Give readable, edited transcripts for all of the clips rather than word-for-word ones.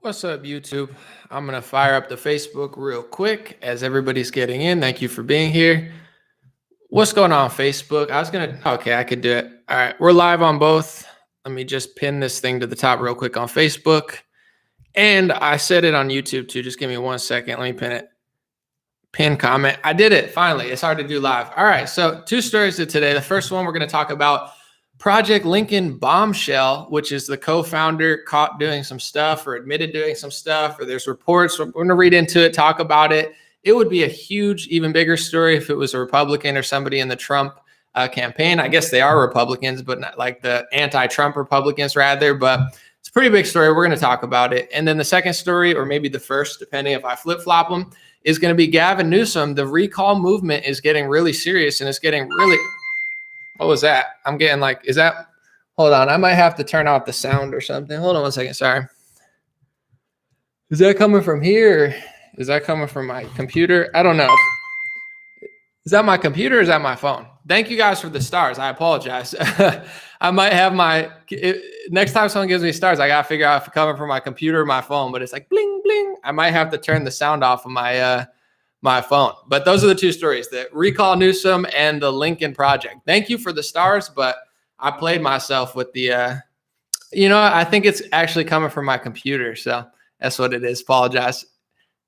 What's up, YouTube? I'm going to fire up the Facebook real quick as everybody's getting in. Thank you for being here. What's going on, Facebook? Okay, I could do it. All right, we're live on both. Let me just pin this thing to the top real quick on Facebook. And I said it on YouTube too. Just give me 1 second. Let me pin it. Pin comment. I did it finally. It's hard to do live. All right, so 2 stories today. The first one, we're going to talk about Project Lincoln Bombshell, which is the co-founder caught doing some stuff or admitted doing some stuff, or there's reports. We're going to read into it, talk about it. It would be a huge, even bigger story if it was a Republican or somebody in the Trump campaign. I guess they are Republicans, but not like the anti-Trump Republicans rather. But it's a pretty big story. We're going to talk about it. And then the second story, or maybe the first, depending if I flip-flop them, is going to be Gavin Newsom. The recall movement is getting really serious, and it's getting really... What was that? I'm getting like, is that, hold on. I might have to turn off the sound or something. Hold on 1 second. Sorry. Is that coming from here? Or is that coming from my computer? I don't know. Is that my computer or is that my phone? Thank you guys for the stars. I apologize. I might have next time someone gives me stars, I got to figure out if it's coming from my computer or my phone, but it's like bling, bling. I might have to turn the sound off of my phone. But those are the 2 stories, the recall Newsom and the Lincoln Project. Thank you for the stars, but I played myself with the, I think it's actually coming from my computer. So that's what it is. Apologize.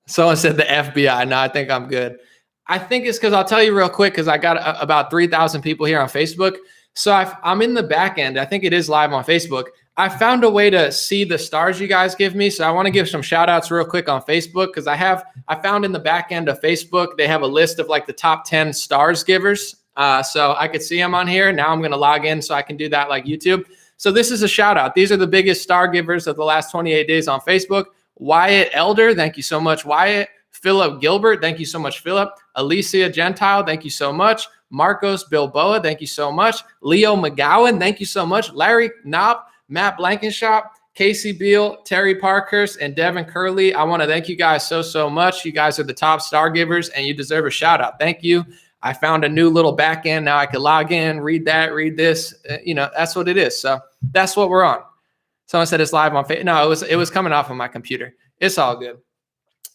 Someone said the FBI. No, I think I'm good. I think it's because I'll tell you real quick, because I got about 3,000 people here on Facebook. So I'm in the back end. I think it is live on Facebook. I found a way to see the stars you guys give me. So I want to give some shout outs real quick on Facebook, because I found in the back end of Facebook, they have a list of like the top 10 stars givers. So I could see them on here. Now I'm going to log in so I can do that like YouTube. So this is a shout out. These are the biggest star givers of the last 28 days on Facebook. Wyatt Elder, thank you so much, Wyatt. Philip Gilbert, thank you so much, Philip. Alicia Gentile, thank you so much. Marcos Bilboa, thank you so much. Leo McGowan, thank you so much. Larry Knopp, Matt Blankenshop, Casey Beal, Terry Parkhurst, and Devin Curley. I want to thank you guys so much. You guys are the top star givers, and you deserve a shout out. Thank you. I found a new little back end. Now I can log in, read that, read this. That's what it is. So that's what we're on. Someone said it's live on Facebook. No, it was coming off of my computer. It's all good.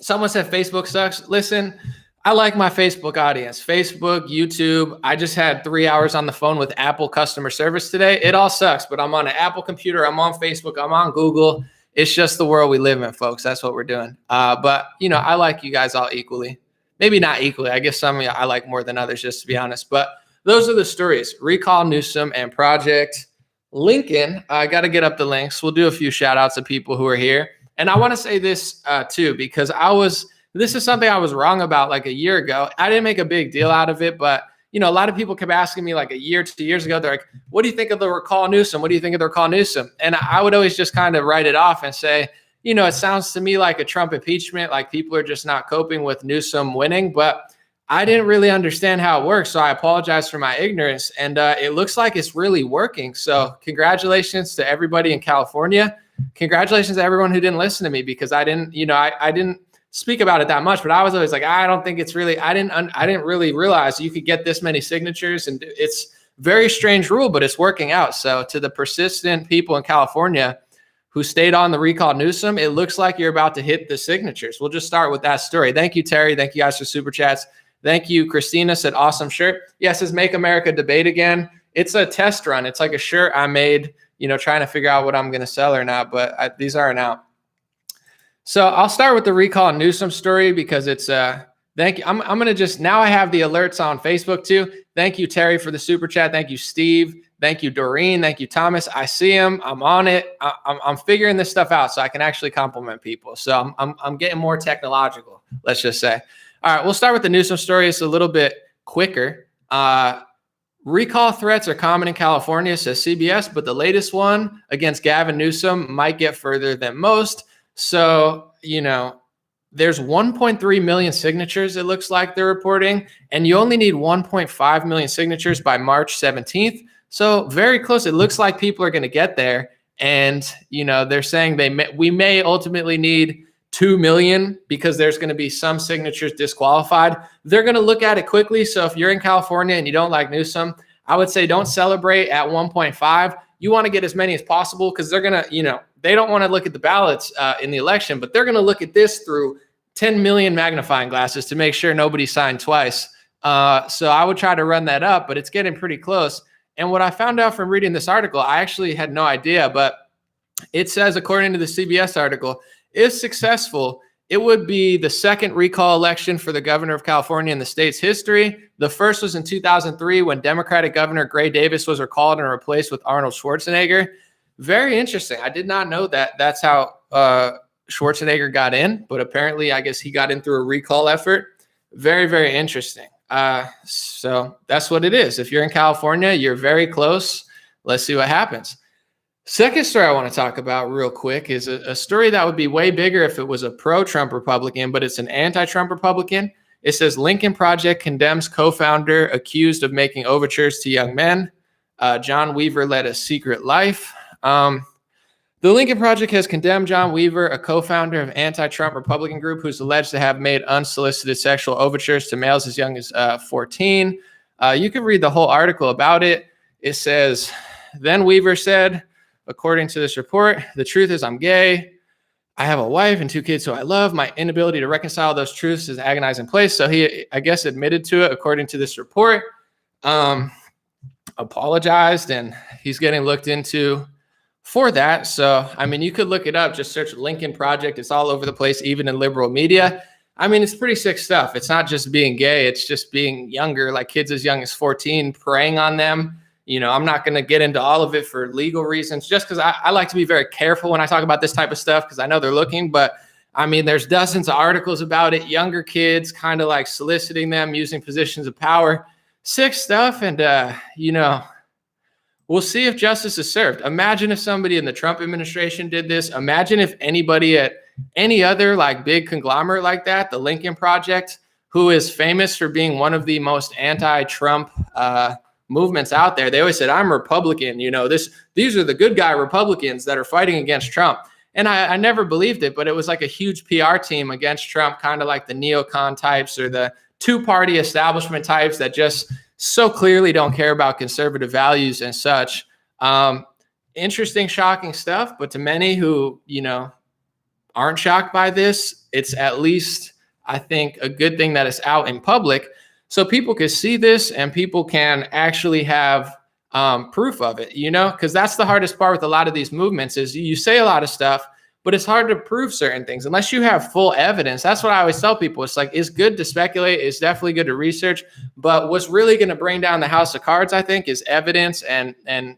Someone said Facebook sucks. Listen, I like my Facebook audience. Facebook, YouTube. I just had 3 hours on the phone with Apple customer service today. It all sucks, but I'm on an Apple computer. I'm on Facebook. I'm on Google. It's just the world we live in, folks. That's what we're doing. But, I like you guys all equally. Maybe not equally. I guess some of you I like more than others, just to be honest. But those are the stories. Recall Newsom and Project Lincoln. I got to get up the links. We'll do a few shout outs of people who are here. And I want to say this too, because this is something I was wrong about like a year ago. I didn't make a big deal out of it, but a lot of people kept asking me like a year, 2 years ago. They're like, what do you think of the recall Newsom? What do you think of the recall Newsom? And I would always just kind of write it off and say, it sounds to me like a Trump impeachment, like people are just not coping with Newsom winning. But I didn't really understand how it works. So I apologize for my ignorance. And it looks like it's really working. So congratulations to everybody in California. Congratulations to everyone who didn't listen to me, because I didn't, I didn't speak about it that much, but I was always like, I don't think it's really, I didn't really realize you could get this many signatures, and it's very strange rule, but it's working out. So to the persistent people in California who stayed on the recall Newsom, it looks like you're about to hit the signatures. We'll just start with that story. Thank you, Terry. Thank you guys for super chats. Thank you. Christina said, awesome shirt. Yes, it says Make America Debate Again. It's a test run. It's like a shirt I made, trying to figure out what I'm going to sell or not, but these aren't out. So I'll start with the recall Newsom story, because it's thank you. I'm going to just, now I have the alerts on Facebook too. Thank you, Terry, for the super chat. Thank you, Steve. Thank you, Doreen. Thank you, Thomas. I see him. I'm on it. I'm figuring this stuff out so I can actually compliment people. So I'm getting more technological, let's just say. All right, we'll start with the Newsom story. It's a little bit quicker. Recall threats are common in California, says CBS, but the latest one against Gavin Newsom might get further than most. So, there's 1.3 million signatures, it looks like they're reporting, and you only need 1.5 million signatures by March 17th. So very close. It looks like people are going to get there. And, they're saying we may ultimately need 2 million, because there's going to be some signatures disqualified. They're going to look at it quickly. So if you're in California and you don't like Newsom, I would say don't celebrate at 1.5. You want to get as many as possible, because they're going to, they don't want to look at the ballots in the election, but they're going to look at this through 10 million magnifying glasses to make sure nobody signed twice. So I would try to run that up, but it's getting pretty close. And what I found out from reading this article, I actually had no idea, but it says, according to the CBS article, if successful, it would be the second recall election for the governor of California in the state's history. The first was in 2003 when Democratic Governor Gray Davis was recalled and replaced with Arnold Schwarzenegger. Very interesting. I did not know that that's how Schwarzenegger got in, but apparently I guess he got in through a recall effort. Very, very interesting. So that's what it is. If you're in California, you're very close. Let's see what happens. Second story I want to talk about real quick is a story that would be way bigger if it was a pro-Trump Republican, but it's an anti-Trump Republican. It says Lincoln Project condemns co-founder accused of making overtures to young men. John Weaver led a secret life. The Lincoln Project has condemned John Weaver, a co-founder of anti-Trump Republican group who's alleged to have made unsolicited sexual overtures to males as young as 14. You can read the whole article about it. It says, then Weaver said, according to this report, the truth is I'm gay. I have a wife and 2 kids who I love. My inability to reconcile those truths is an agonizing place. So he, I guess, admitted to it, according to this report, apologized, and he's getting looked into for that. So, I mean, you could look it up, just search Lincoln Project. It's all over the place, even in liberal media. I mean, it's pretty sick stuff. It's not just being gay. It's just being younger, like kids as young as 14, preying on them. You know, I'm not going to get into all of it for legal reasons, just because I like to be very careful when I talk about this type of stuff, because I know they're looking. But I mean, there's dozens of articles about it. Younger kids kind of like soliciting them, using positions of power. Sick stuff. And, you know, we'll see if justice is served. Imagine if somebody in the Trump administration did this. Imagine if anybody at any other like big conglomerate like that, the Lincoln Project, who is famous for being one of the most anti-Trump movements out there. They always said, I'm Republican, you know, these are the good guy Republicans that are fighting against Trump. And I never believed it, but it was like a huge PR team against Trump, kind of like the neocon types or the two-party establishment types that just so clearly don't care about conservative values and such. Interesting, shocking stuff, but to many who, you know, aren't shocked by this, it's at least, I think, a good thing that it's out in public, so people can see this and people can actually have proof of it, you know, because that's the hardest part with a lot of these movements is you say a lot of stuff, but it's hard to prove certain things unless you have full evidence. That's what I always tell people. It's like, it's good to speculate. It's definitely good to research. But what's really going to bring down the house of cards, I think, is evidence and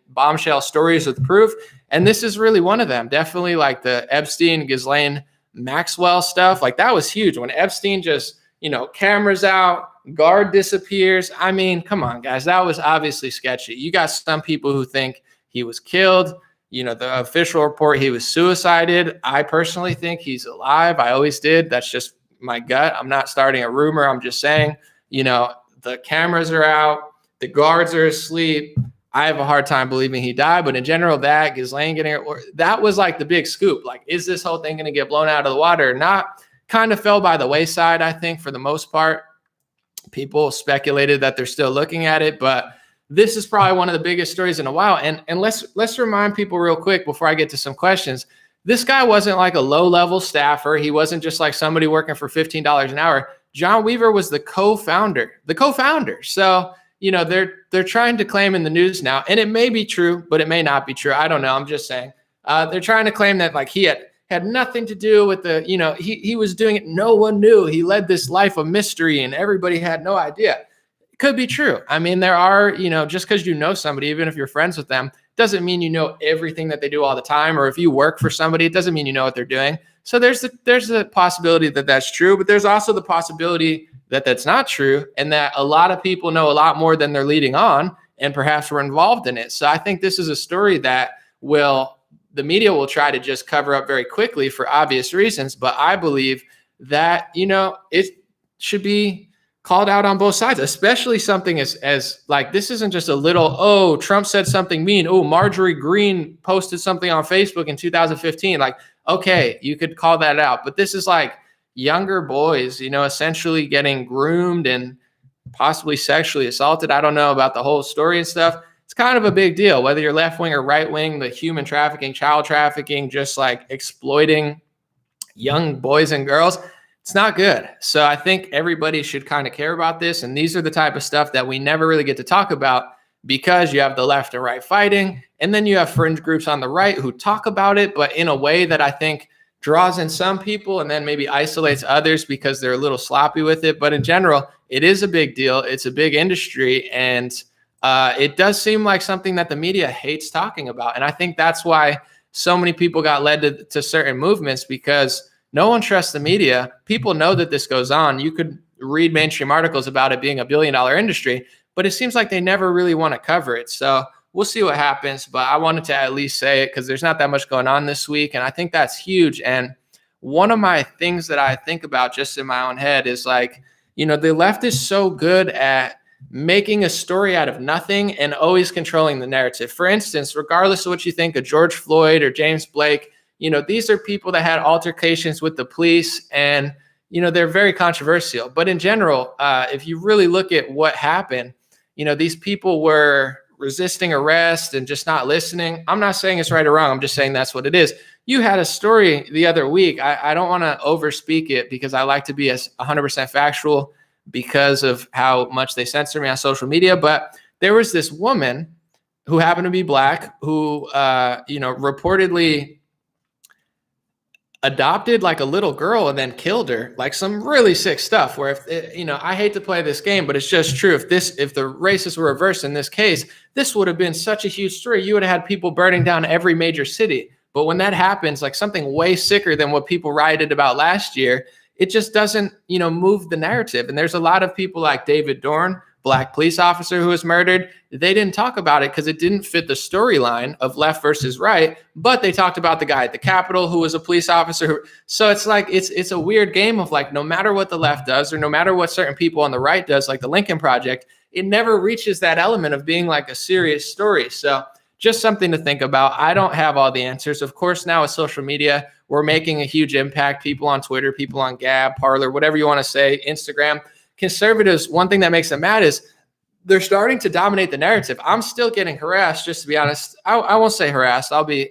bombshell stories with proof. And this is really one of them. Definitely like the Epstein, Ghislaine, Maxwell stuff. Like that was huge when Epstein just, you know, cameras out, guard disappears. I mean, come on, guys. That was obviously sketchy. You got some people who think he was killed. You know, the official report, he was suicided. I personally think he's alive. I always did. That's just my gut. I'm not starting a rumor. I'm just saying, you know, the cameras are out. The guards are asleep. I have a hard time believing he died. But in general, that Ghislaine that was like the big scoop. Like, is this whole thing going to get blown out of the water or not? Kind of fell by the wayside, I think, for the most part. People speculated that they're still looking at it, but this is probably one of the biggest stories in a while. And let's remind people real quick before I get to some questions. This guy wasn't like a low-level staffer. He wasn't just like somebody working for $15 an hour. John Weaver was the co-founder. So, you know, they're trying to claim in the news now, and it may be true, but it may not be true. I don't know. I'm just saying. They're trying to claim that like he had nothing to do with the, you know, he was doing it. No one knew. He led this life of mystery and everybody had no idea. It could be true. I mean, there are, you know, just because you know somebody, even if you're friends with them, doesn't mean you know everything that they do all the time. Or if you work for somebody, it doesn't mean you know what they're doing. So there's a possibility that that's true, but there's also the possibility that that's not true and that a lot of people know a lot more than they're leading on and perhaps were involved in it. So I think this is a story that the media will try to just cover up very quickly for obvious reasons. But I believe that, you know, it should be called out on both sides, especially something as like, this isn't just a little, oh, Trump said something mean. Oh, Marjorie Greene posted something on Facebook in 2015. Like, okay, you could call that out. But this is like younger boys, you know, essentially getting groomed and possibly sexually assaulted. I don't know about the whole story and stuff. It's kind of a big deal, whether you're left wing or right wing. The human trafficking, child trafficking, just like exploiting young boys and girls, it's not good. So I think everybody should kind of care about this. And these are the type of stuff that we never really get to talk about, because you have the left and right fighting, and then you have fringe groups on the right who talk about it, but in a way that I think draws in some people and then maybe isolates others because they're a little sloppy with it. But in general, it is a big deal. It's a big industry, and it does seem like something that the media hates talking about. And I think that's why so many people got led to certain movements, because no one trusts the media. People know that this goes on. You could read mainstream articles about it being $1 billion industry, but it seems like they never really want to cover it. So we'll see what happens. But I wanted to at least say it because there's not that much going on this week. And I think that's huge. And one of my things that I think about just in my own head is like, the left is so good at making a story out of nothing and always controlling the narrative. For instance, regardless of what you think of George Floyd or James Blake, these are people that had altercations with the police, and, they're very controversial. But in general, if you really look at what happened, these people were resisting arrest and just not listening. I'm not saying it's right or wrong. I'm just saying that's what it is. You had a story the other week. I don't want to overspeak it because I like to be as 100% factual because of how much they censor me on social media. But there was this woman who happened to be Black who, reportedly adopted like a little girl and then killed her, like some really sick stuff where I hate to play this game, but it's just true. If the racists were reversed in this case, this would have been such a huge story. You would have had people burning down every major city. But when that happens, like something way sicker than what people rioted about last year, it just doesn't, move the narrative. And there's a lot of people like David Dorn, Black police officer who was murdered. They didn't talk about it because it didn't fit the storyline of left versus right, but they talked about the guy at the Capitol who was a police officer. So it's like, it's a weird game of like, no matter what the left does, or no matter what certain people on the right does, like the Lincoln Project, it never reaches that element of being like a serious story. So just something to think about. I don't have all the answers. Of course, now with social media, we're making a huge impact. People on Twitter, people on Gab, Parler, whatever you want to say, Instagram. Conservatives, one thing that makes them mad is they're starting to dominate the narrative. I'm still getting harassed, just to be honest. I won't say harassed. I'll be,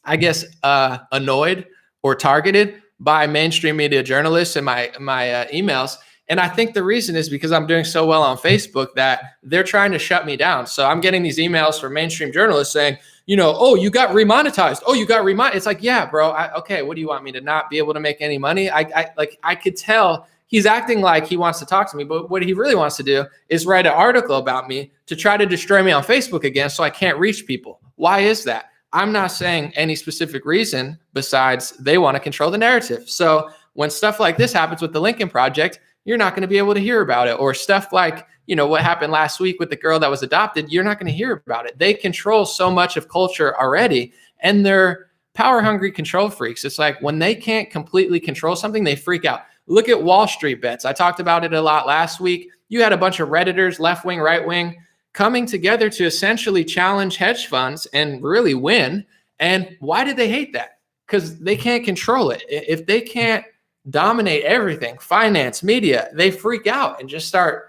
I guess, annoyed or targeted by mainstream media journalists in my emails. And I think the reason is because I'm doing so well on Facebook that they're trying to shut me down. So I'm getting these emails from mainstream journalists saying, oh, you got remonetized. Oh, you got remonetized. It's like, yeah, bro. Okay, what do you want me to not be able to make any money? I could tell he's acting like he wants to talk to me, but what he really wants to do is write an article about me to try to destroy me on Facebook again so I can't reach people. Why is that? I'm not saying any specific reason besides they want to control the narrative. So when stuff like this happens with the Lincoln Project, you're not going to be able to hear about it. Or stuff like, what happened last week with the girl that was adopted, you're not going to hear about it. They control so much of culture already, and they're power-hungry control freaks. It's like when they can't completely control something, they freak out. Look at Wall Street bets. I talked about it a lot last week. You had a bunch of Redditors, left wing, right wing, coming together to essentially challenge hedge funds and really win. And why did they hate that? Because they can't control it. If they can't dominate everything, finance, media, they freak out and just start,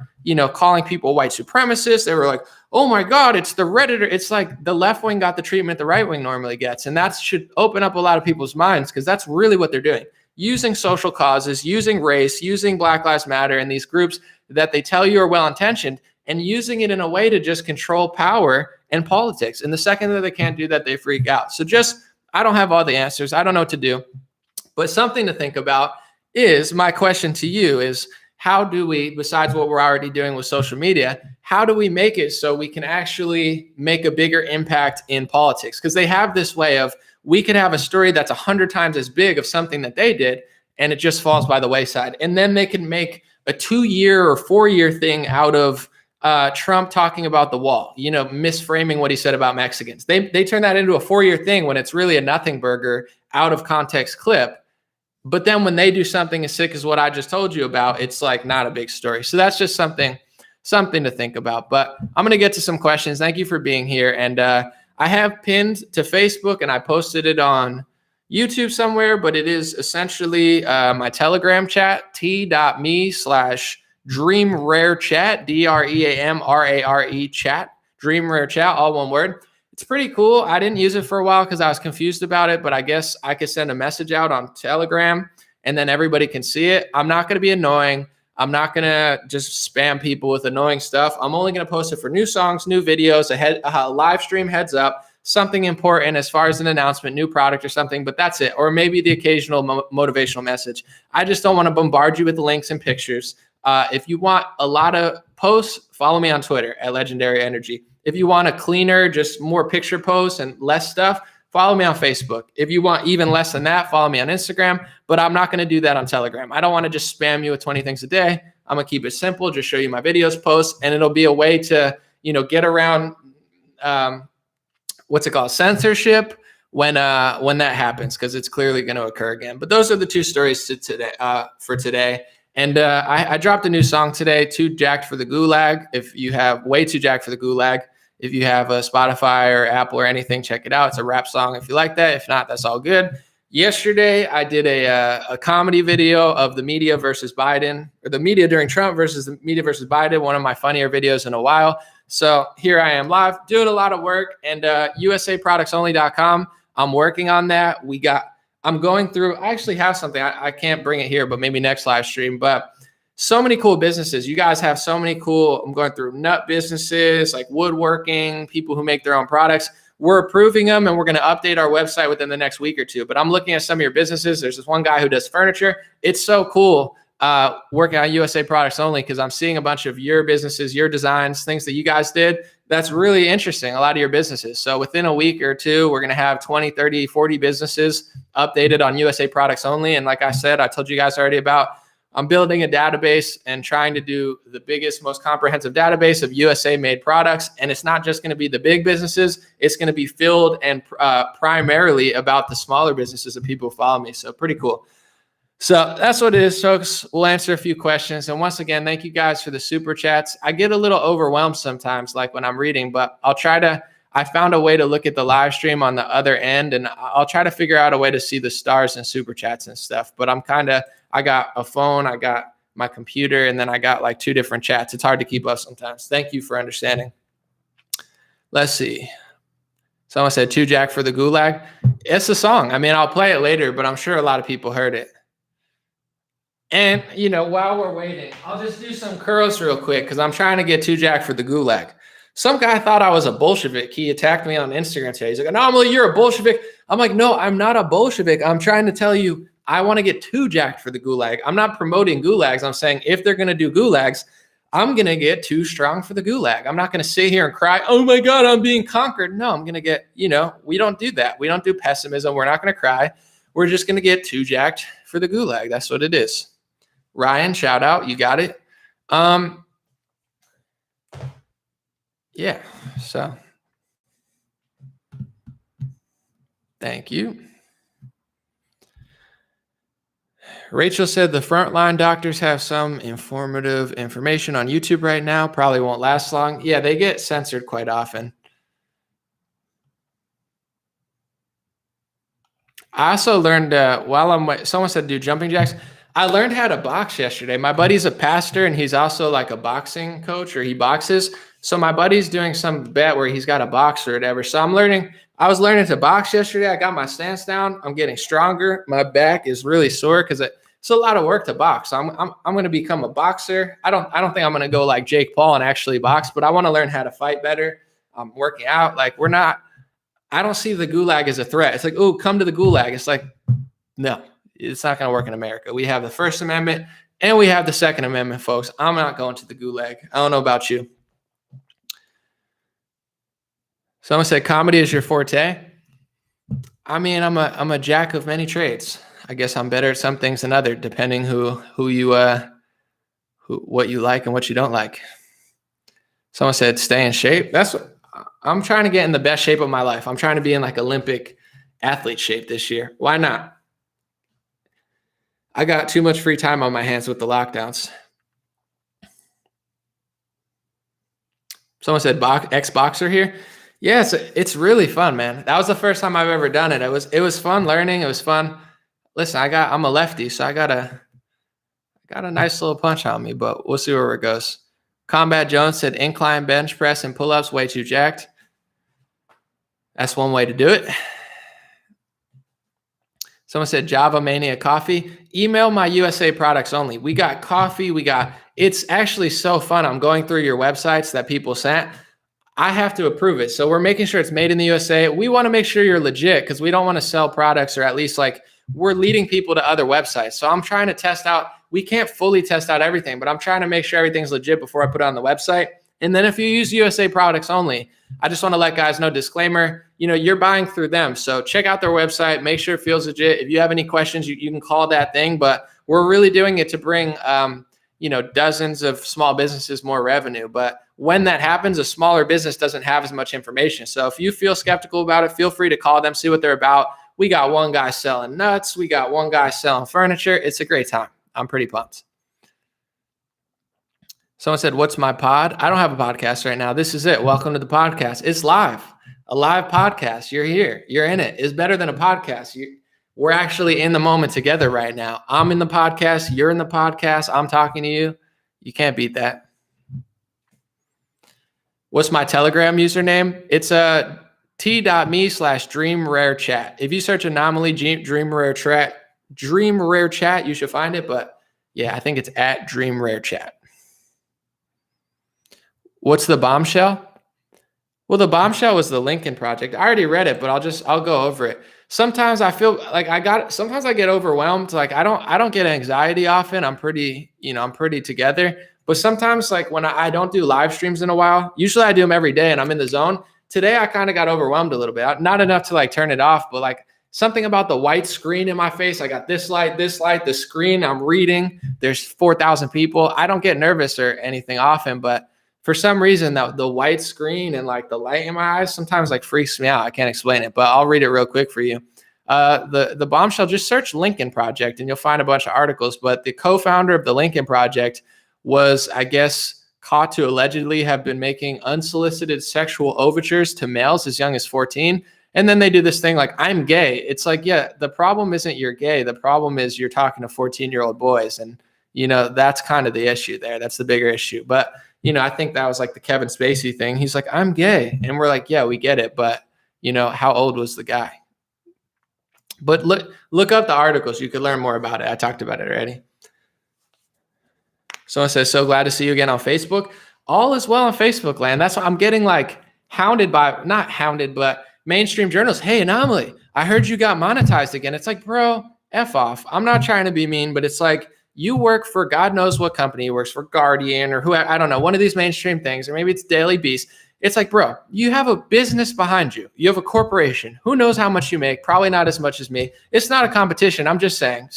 calling people white supremacists. They were like, oh my God, it's the Redditor. It's like the left wing got the treatment the right wing normally gets. And that should open up a lot of people's minds, because that's really what they're doing. Using social causes, using race, using Black Lives Matter and these groups that they tell you are well-intentioned, and using it in a way to just control power and politics. And the second that they can't do that, they freak out. So I don't have all the answers. I don't know what to do. But something to think about is, my question to you is, how do we, besides what we're already doing with social media, how do we make it so we can actually make a bigger impact in politics? Because they have this way of, we could have a story that's 100 times as big of something that they did, and it just falls by the wayside. And then they can make a 2-year or 4-year thing out of Trump talking about the wall, misframing what he said about Mexicans. They turn that into a 4-year thing when it's really a nothing burger, out of context clip. But then when they do something as sick as what I just told you about, it's like not a big story. So that's just something to think about. But I'm going to get to some questions. Thank you for being here. And I have pinned to Facebook, and I posted it on YouTube somewhere, but it is essentially my Telegram chat, t.me/dreamrarechat, DREAMRARE chat, Dream Rare Chat, all one word. It's pretty cool. I didn't use it for a while because I was confused about it, but I guess I could send a message out on Telegram and then everybody can see it. I'm not going to be annoying. I'm not going to just spam people with annoying stuff. I'm only going to post it for new songs, new videos, a live stream heads up, something important as far as an announcement, new product or something, but that's it. Or maybe the occasional motivational message. I just don't want to bombard you with links and pictures. If you want a lot of posts, follow me on Twitter at Legendary Energy. If you want a cleaner, just more picture posts and less stuff, follow me on Facebook. If you want even less than that, follow me on Instagram, but I'm not going to do that on Telegram. I don't want to just spam you with 20 things a day. I'm going to keep it simple, just show you my videos, posts, and it'll be a way to, get around, censorship when that happens, because it's clearly going to occur again. But those are the two stories for today. And I dropped a new song today, Too Jacked for the Gulag. If you have Way Too Jacked for the Gulag, if you have a Spotify or Apple or anything, check it out. It's a rap song if you like that. If not, that's all good. Yesterday, I did a comedy video of the media versus Biden, or the media during Trump versus the media versus Biden, one of my funnier videos in a while. So here I am live doing a lot of work, and usaproductsonly.com. I'm working on that. I'm going through, I actually have something. I can't bring it here, but maybe next live stream. But so many cool businesses. You guys have so many cool, I'm going through nut businesses like woodworking, people who make their own products. We're approving them, and we're going to update our website within the next week or two. But I'm looking at some of your businesses. There's this one guy who does furniture. It's so cool working on USA Products Only, because I'm seeing a bunch of your businesses, your designs, things that you guys did. That's really interesting, a lot of your businesses. So within a week or two, we're going to have 20, 30, 40 businesses updated on USA Products Only. And like I said, I told you guys already about, I'm building a database and trying to do the biggest, most comprehensive database of USA made products. And it's not just going to be the big businesses. It's going to be filled and primarily about the smaller businesses and people who follow me. So pretty cool. So that's what it is, folks. We'll answer a few questions. And once again, thank you guys for the super chats. I get a little overwhelmed sometimes, like when I'm reading, but I found a way to look at the live stream on the other end, and I'll try to figure out a way to see the stars and super chats and stuff. But I got a phone, I got my computer, and then I got like 2 different chats. It's hard to keep up sometimes. Thank you for understanding. Let's see. Someone said Too Jack for the Gulag. It's a song. I mean, I'll play it later, but I'm sure a lot of people heard it. And, while we're waiting, I'll just do some curls real quick because I'm trying to get Too Jack for the Gulag. Some guy thought I was a Bolshevik. He attacked me on Instagram today. He's like, "No, you're a Bolshevik." I'm like, "No, I'm not a Bolshevik. I'm trying to tell you I want to get too jacked for the Gulag. I'm not promoting gulags. I'm saying if they're going to do gulags, I'm going to get too strong for the Gulag. I'm not going to sit here and cry, oh my God, I'm being conquered. No, I'm going to get, we don't do that. We don't do pessimism. We're not going to cry. We're just going to get too jacked for the Gulag. That's what it is." Ryan, shout out. You got it. Yeah, so thank you. Rachel said the frontline doctors have some informative information on YouTube right now. Probably won't last long. Yeah, they get censored quite often. I also learned someone said do jumping jacks. I learned how to box yesterday. My buddy's a pastor, and he's also like a boxing coach, or he boxes. So my buddy's doing some bet where he's got a box or whatever. So I was learning to box yesterday. I got my stance down. I'm getting stronger. My back is really sore because it's a lot of work to box. So I'm going to become a boxer. I don't think I'm going to go like Jake Paul and actually box, but I want to learn how to fight better. I'm working out. Like I don't see the Gulag as a threat. It's like, oh, come to the Gulag. It's like, no, it's not going to work in America. We have the First Amendment and we have the Second Amendment, folks. I'm not going to the Gulag. I don't know about you. Someone said comedy is your forte. I mean, I'm a jack of many trades. I guess I'm better at some things than others, depending what you like and what you don't like. Someone said stay in shape. That's what I'm trying to get in the best shape of my life. I'm trying to be in like Olympic athlete shape this year. Why not? I got too much free time on my hands with the lockdowns. Someone said ex-boxer here. Yeah, it's really fun, man. That was the first time I've ever done it. It was fun learning. It was fun. Listen, I'm a lefty, so I got a nice little punch on me, but we'll see where it goes. Combat Jones said incline bench press and pull-ups way too jacked. That's one way to do it. Someone said Java Mania coffee. Email my USA products only. We got coffee. It's actually so fun. I'm going through your websites that people sent. I have to approve it. So we're making sure it's made in the USA. We want to make sure you're legit because we don't want to sell products, or at least like we're leading people to other websites. So I'm trying to test out. We can't fully test out everything, but I'm trying to make sure everything's legit before I put it on the website. And then if you use USA products only, I just want to let guys know, disclaimer, you're buying through them. So check out their website, make sure it feels legit. If you have any questions, you can call that thing, but we're really doing it to bring, dozens of small businesses more revenue. But when that happens, a smaller business doesn't have as much information. So if you feel skeptical about it, feel free to call them, see what they're about. We got one guy selling nuts. We got one guy selling furniture. It's a great time. I'm pretty pumped. Someone said, what's my pod? I don't have a podcast right now. This is it. Welcome to the podcast. It's live, a live podcast. You're here. You're in it. It's better than a podcast. We're actually in the moment together right now. I'm in the podcast. You're in the podcast. I'm talking to you. You can't beat that. What's my Telegram username? It's t.me/dreamrarechat. If you search Anomaly Dream Rare Chat, you should find it. But yeah, I think it's at Dream Rare Chat. What's the Bombshell? Well, the Bombshell was the Lincoln Project. I already read it, but I'll go over it. Sometimes I feel like sometimes I get overwhelmed. Like I don't get anxiety often. I'm pretty together. But sometimes like when I don't do live streams in a while, usually I do them every day and I'm in the zone. Today I kind of got overwhelmed a little bit. Not enough to like turn it off, but like something about the white screen in my face. I got this light, the screen. I'm reading. There's 4,000 people. I don't get nervous or anything often, but for some reason, that the white screen and like the light in my eyes sometimes like freaks me out. I can't explain it, but I'll read it real quick for you. The Bombshell, just search Lincoln Project and you'll find a bunch of articles. But the co-founder of the Lincoln Project was, I guess, caught to allegedly have been making unsolicited sexual overtures to males as young as 14. And then they do this thing like, I'm gay. It's like, yeah, the problem isn't you're gay. The problem is you're talking to 14-year-old boys. And, that's kind of the issue there. That's the bigger issue. But I think that was like the Kevin Spacey thing. He's like, I'm gay. And we're like, yeah, we get it. But, how old was the guy? But look up the articles. You could learn more about it. I talked about it already. Someone says, so glad to see you again on Facebook. All is well on Facebook land. That's why I'm getting like not hounded, but mainstream journalists. Hey, Anomaly, I heard you got monetized again. It's like, bro, F off. I'm not trying to be mean, but it's like, you work for God knows what company. You works for Guardian or who, I don't know, one of these mainstream things, or maybe it's Daily Beast. It's like, bro, you have a business behind you. You have a corporation. Who knows how much you make? Probably not as much as me. It's not a competition. I'm just saying,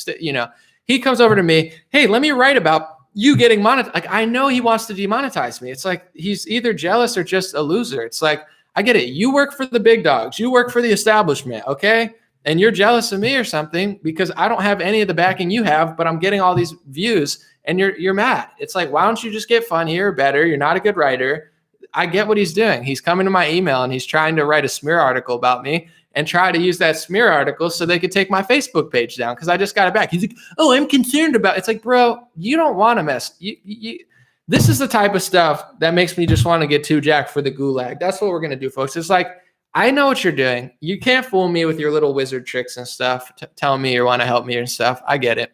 he comes over to me. Hey, let me write about you getting monetized. Like, I know he wants to demonetize me. It's like, he's either jealous or just a loser. It's like, I get it. You work for the big dogs. You work for the establishment. Okay. And you're jealous of me or something because I don't have any of the backing you have, but I'm getting all these views and you're mad. It's like, why don't you just get funnier, better? You're not a good writer. I get what he's doing. He's coming to my email and he's trying to write a smear article about me and try to use that smear article so they could take my Facebook page down because I just got it back. He's like, oh, I'm concerned about it. It's like, bro, you don't want to mess. This is the type of stuff that makes me just want to get too jacked for the gulag. That's what we're going to do, folks. It's like, I know what you're doing. You can't fool me with your little wizard tricks and stuff, telling me you want to help me and stuff. I get it.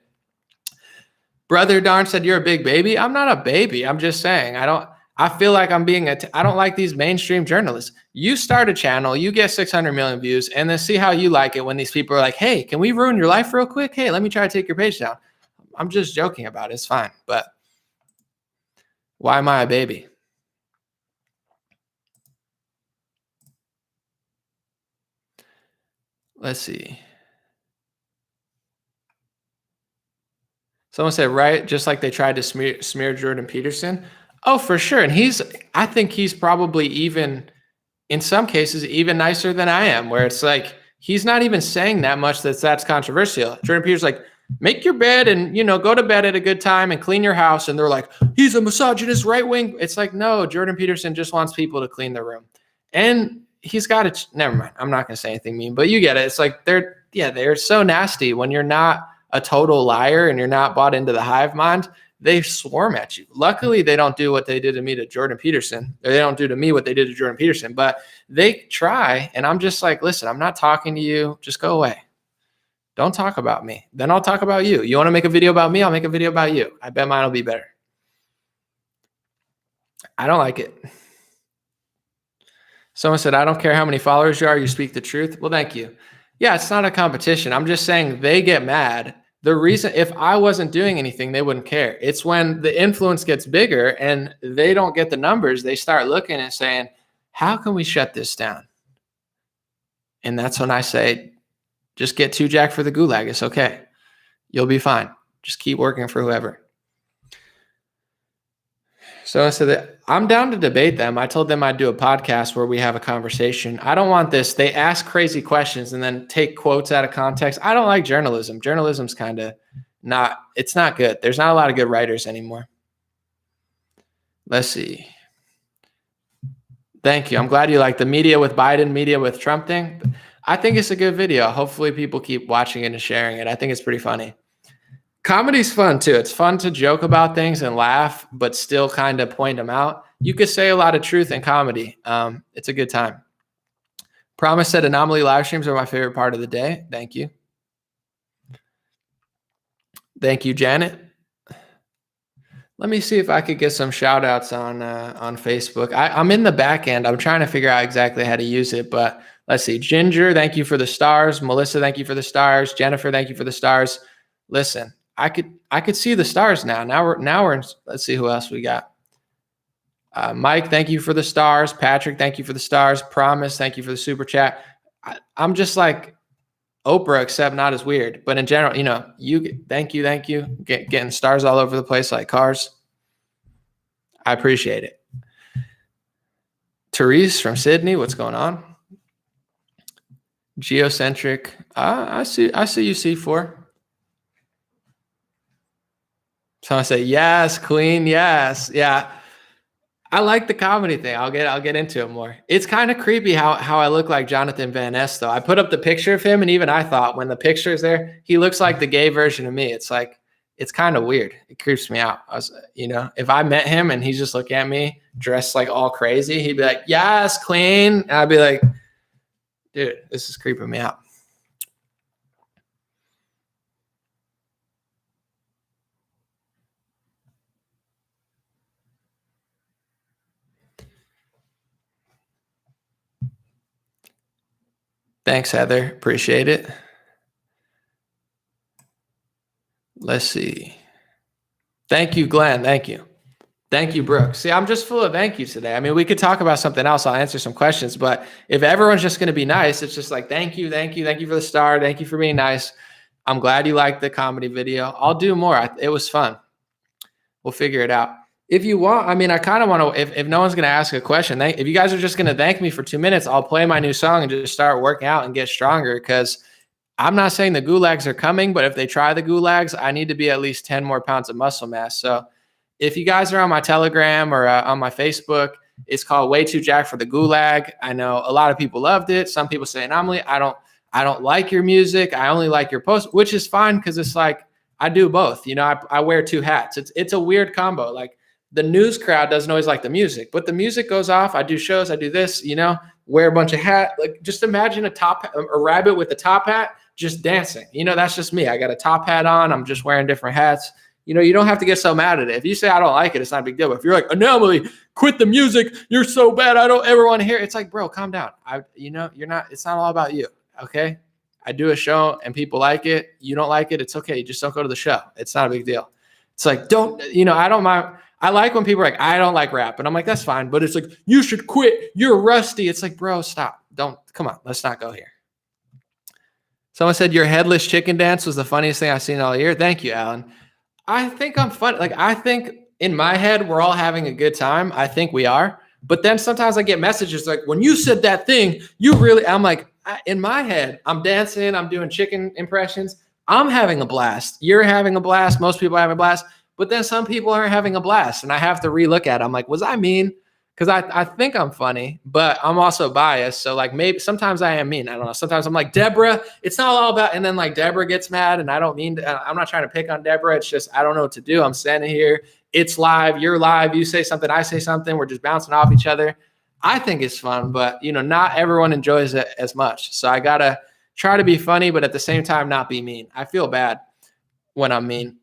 Brother Darn said, you're a big baby. I'm not a baby. I'm just saying, I feel like I'm being, I don't like these mainstream journalists. You start a channel, you get 600 million views, and then see how you like it when these people are like, hey, can we ruin your life real quick? Hey, let me try to take your page down. I'm just joking about it. It's fine. But why am I a baby? Let's see. Someone said, right, just like they tried to smear Jordan Peterson. Oh, for sure. And I think he's probably even, in some cases, even nicer than I am, where it's like, he's not even saying that much that's controversial. Jordan Peterson's like, make your bed and, go to bed at a good time and clean your house. And they're like, he's a misogynist right wing. It's like, no, Jordan Peterson just wants people to clean their room. And he's got it. Never mind. I'm not going to say anything mean, but you get it. It's like, they're so nasty when you're not a total liar and you're not bought into the hive mind. they swarm at you. Luckily, they don't do what they did to me to Jordan Peterson. Or they don't do to me what they did to Jordan Peterson, but they try. And I'm just like, listen, I'm not talking to you. Just go away. Don't talk about me. Then I'll talk about you. You want to make a video about me? I'll make a video about you. I bet mine will be better. I don't like it. Someone said, I don't care how many followers you are. You speak the truth. Well, thank you. Yeah, it's not a competition. I'm just saying they get mad. The reason, if I wasn't doing anything, they wouldn't care. It's when the influence gets bigger and they don't get the numbers, they start looking and saying, how can we shut this down? And that's when I say, just get 2 Jack for the gulag. It's okay. You'll be fine. Just keep working for whoever. So I said that I'm down to debate them. I told them I'd do a podcast where we have a conversation. I don't want this. They ask crazy questions and then take quotes out of context. I don't like journalism. Journalism's kind of it's not good. There's not a lot of good writers anymore. Let's see. Thank you. I'm glad you like the media with Biden, media with Trump thing. I think it's a good video. Hopefully people keep watching it and sharing it. I think it's pretty funny. Comedy's fun too. It's fun to joke about things and laugh, but still kind of point them out. You could say a lot of truth in comedy. It's a good time. Promise said Anomaly live streams are my favorite part of the day. Thank you. Thank you, Janet. Let me see if I could get some shout outs on Facebook. I'm in the back end. I'm trying to figure out exactly how to use it, but let's see. Ginger, thank you for the stars. Melissa, thank you for the stars. Jennifer, thank you for the stars. Listen, I could see the stars now. Now we're let's see who else we got. Mike, thank you for the stars. Patrick, thank you for the stars. Promise, thank you for the super chat. I'm just like Oprah, except not as weird. But in general, thank you. Getting stars all over the place like cars. I appreciate it. Therese from Sydney, what's going on? Geocentric. I see you, C4. Someone say, yes, Queen, yes. Yeah. I like the comedy thing. I'll get into it more. It's kind of creepy how I look like Jonathan Van Ness, though. I put up the picture of him, and even I thought when the picture is there, he looks like the gay version of me. It's like, it's kind of weird. It creeps me out. If I met him and he's just looking at me dressed like all crazy, he'd be like, yes, Queen. And I'd be like, dude, this is creeping me out. Thanks, Heather. Appreciate it. Let's see. Thank you, Glenn. Thank you. Thank you, Brooke. See, I'm just full of thank yous today. I mean, we could talk about something else. I'll answer some questions, but if everyone's just going to be nice, it's just like, thank you for the star. Thank you for being nice. I'm glad you liked the comedy video. I'll do more. It was fun. We'll figure it out. If you want, I mean, I kind of want to, if no one's going to ask a question, if you guys are just going to thank me for 2 minutes, I'll play my new song and just start working out and get stronger, because I'm not saying the gulags are coming, but if they try the gulags, I need to be at least 10 more pounds of muscle mass. So if you guys are on my Telegram or on my Facebook, it's called Way Too Jack for the Gulag. I know a lot of people loved it. Some people say, Anomaly, I don't like your music. I only like your posts, which is fine, because it's like I do both. I wear 2 hats. It's a weird combo. Like, the news crowd doesn't always like the music, but the music goes off. I do shows. I do this, wear a bunch of hat. Like, just imagine a rabbit with a top hat just dancing. That's just me. I got a top hat on. I'm just wearing different hats. You don't have to get so mad at it. If you say I don't like it, it's not a big deal. But if you're like, Anomaly, quit the music, you're so bad, I don't ever want to hear it. It's like, bro, calm down. You're not. It's not all about you. Okay. I do a show and people like it. You don't like it. It's okay. You just don't go to the show. It's not a big deal. It's like, I don't mind. I like when people are like, I don't like rap. And I'm like, that's fine. But it's like, you should quit. You're rusty. It's like, bro, stop. Come on. Let's not go here. Someone said your headless chicken dance was the funniest thing I've seen all year. Thank you, Alan. I think I'm funny. Like, I think in my head, we're all having a good time. I think we are. But then sometimes I get messages like, when you said that thing, I'm like, in my head, I'm dancing. I'm doing chicken impressions. I'm having a blast. You're having a blast. Most people are having a blast. But then some people aren't having a blast, and I have to relook at it. I'm like, was I mean? because I think I'm funny, but I'm also biased. So like maybe sometimes I am mean. I don't know. Sometimes I'm like, Deborah, it's not all about, and then like Deborah gets mad, and I don't mean to, I'm not trying to pick on Deborah. It's just I don't know what to do. I'm standing here. It's live. You're live. You say something. I say something. We're just bouncing off each other. I think it's fun, but not everyone enjoys it as much. So I gotta try to be funny, but at the same time not be mean. I feel bad when I'm mean.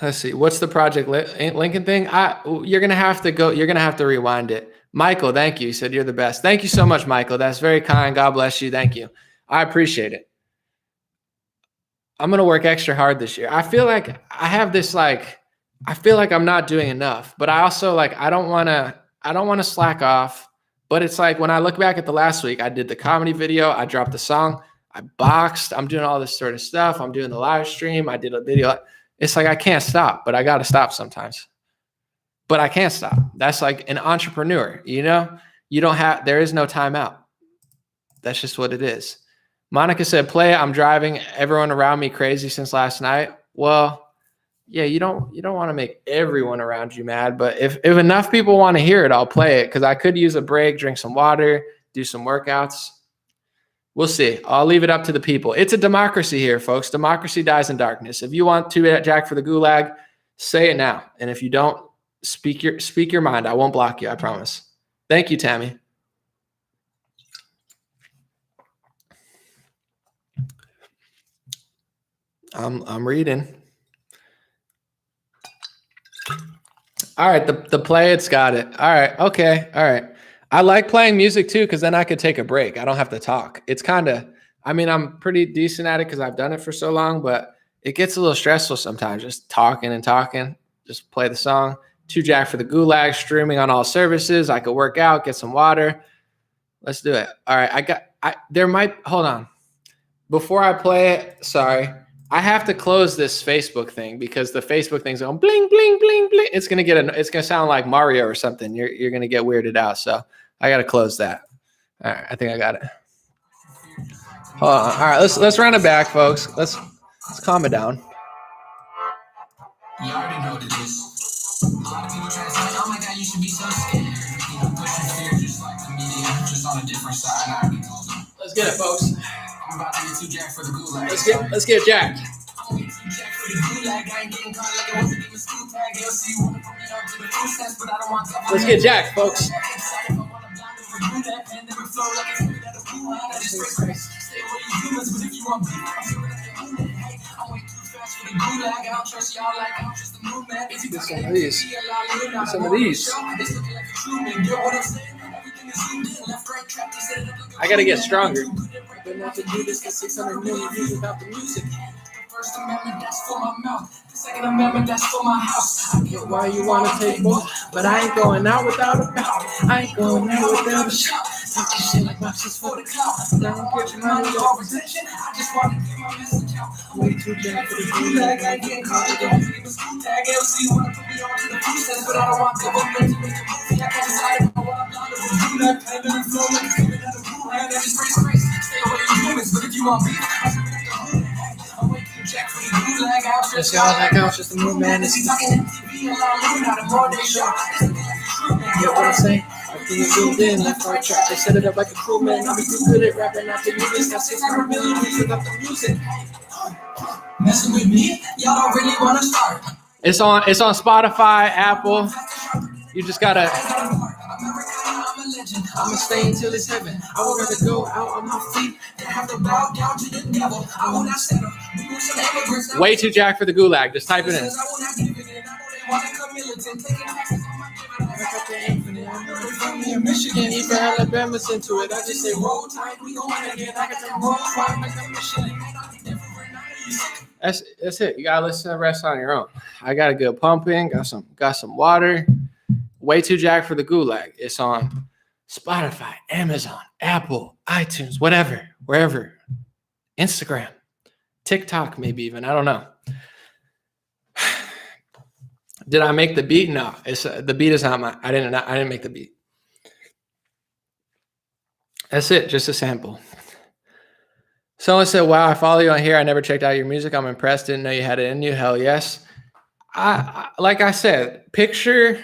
Let's see. What's the Project Lincoln thing? You're gonna have to rewind it. Michael, thank you. You said you're the best. Thank you so much, Michael. That's very kind. God bless you. Thank you. I appreciate it. I'm gonna work extra hard this year. I feel like I have this I feel like I'm not doing enough, but I also I don't wanna slack off. But it's like when I look back at the last week, I did the comedy video, I dropped the song, I boxed, I'm doing all this sort of stuff. I'm doing the live stream, I did a video. It's like I can't stop, but I got to stop sometimes. But I can't stop. That's like an entrepreneur, there is no timeout. That's just what it is. Monica said, play it. I'm driving everyone around me crazy since last night. Well, yeah, you don't want to make everyone around you mad, but if enough people want to hear it, I'll play it because I could use a break, drink some water, do some workouts. We'll see. I'll leave it up to the people. It's a democracy here, folks. Democracy dies in darkness. If you want to Jack for the Gulag, say it now. And if you don't, speak your mind. I won't block you. I promise. Thank you, Tammy. I'm reading. All right, the play, it's got it. All right, okay, all right. I like playing music too because then I could take a break. I don't have to talk. It's kind of, I'm pretty decent at it because I've done it for so long, but it gets a little stressful sometimes just talking and talking. Just play the song. 2 Jack for the Gulag, streaming on all services. I could work out, get some water. Let's do it. All right, hold on. Before I play it, sorry. I have to close this Facebook thing because the Facebook thing's going bling, bling, bling, bling. It's going to sound like Mario or something. You're going to get weirded out. So I got to close that. All right. I think I got it. Hold on. All right. Let's run it back, folks. Let's calm it down. You already know what it is. A lot of people try to say, oh my God, you should be so scared. Pushing fear just like the media, just on a different side. I already told them. Let's get it, folks. I'm about to get 2 Jack for the Gulag. Let's get Jack. Let's get Jack, folks. Some of these. I gotta get stronger. First Amendment, that's for my mouth. The Second Amendment, that's for my house. I get why you want to take both, but I ain't going out without a bout. I ain't going out without a shout. Talking shit like boxes for the clout. I don't get money or possession. I just want to get my message out. I'm way too Jack for the Gulag. I ain't getting caught in the people's school tag. LC want to put me on to the food stamps, but I don't want government to make a movie. I can't decide if I want to block the Gulag. And then flow like a kid out of the Wuhan. And just race. Stay away from humans, but if you want beef, I'm way too Jack for the Gulag. Just y'all like I'm just a new man. Is he talking TV? Not a more day show. You know what I'm saying? I think it's built in left right track. They set it up like a cool man. I'll be too good at rapping. I can do this. Got 600 million views without the music. Messing with me? Y'all don't really want to start. It's on Spotify, Apple. You just gotta. I'ma stay until it's heaven. I would rather go out on my feet than have to bow down to the devil. I will not settle. Way too Jack for the Gulag. Just type it in. Michigan, even Alabama's into it. I just say roll tide, we go in again. I got them roll tide like a Michelin. That's it. You gotta listen to the rest on your own. I got a good pumping. Got some water. Way too Jack for the Gulag. It's on Spotify, Amazon, Apple, iTunes, whatever, wherever. Instagram, TikTok, maybe even. I don't know. Did I make the beat? No, the beat is not mine. I didn't make the beat. That's it. Just a sample. Someone said, "Wow, I follow you on here. I never checked out your music. I'm impressed. Didn't know you had it in you. Hell yes." Like I said, picture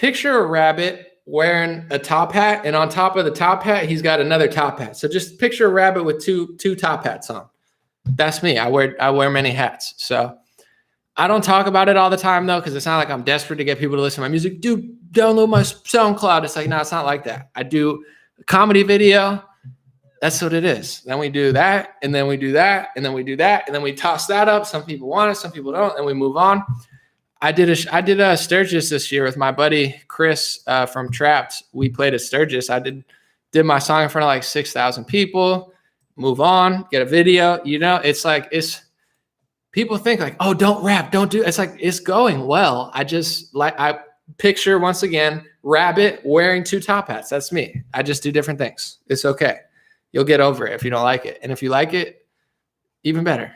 a rabbit wearing a top hat, and on top of the top hat, he's got another top hat. So just picture a rabbit with two top hats on. That's me. I wear many hats. So I don't talk about it all the time though, because it's not like I'm desperate to get people to listen to my music. Dude, download my SoundCloud. It's like, no, it's not like that. I do a comedy video. That's what it is. Then we do that, and then we do that, and then we do that, and then we toss that up. Some people want it, some people don't, and we move on. I did a Sturgis this year with my buddy Chris from Trapped. We played at Sturgis. I did my song in front of like 6,000 people. Move on, get a video. It's like people think like, oh, don't rap, don't do. It's like it's going well. I picture once again rabbit wearing two top hats. That's me. I just do different things. It's okay. You'll get over it if you don't like it, and if you like it, even better.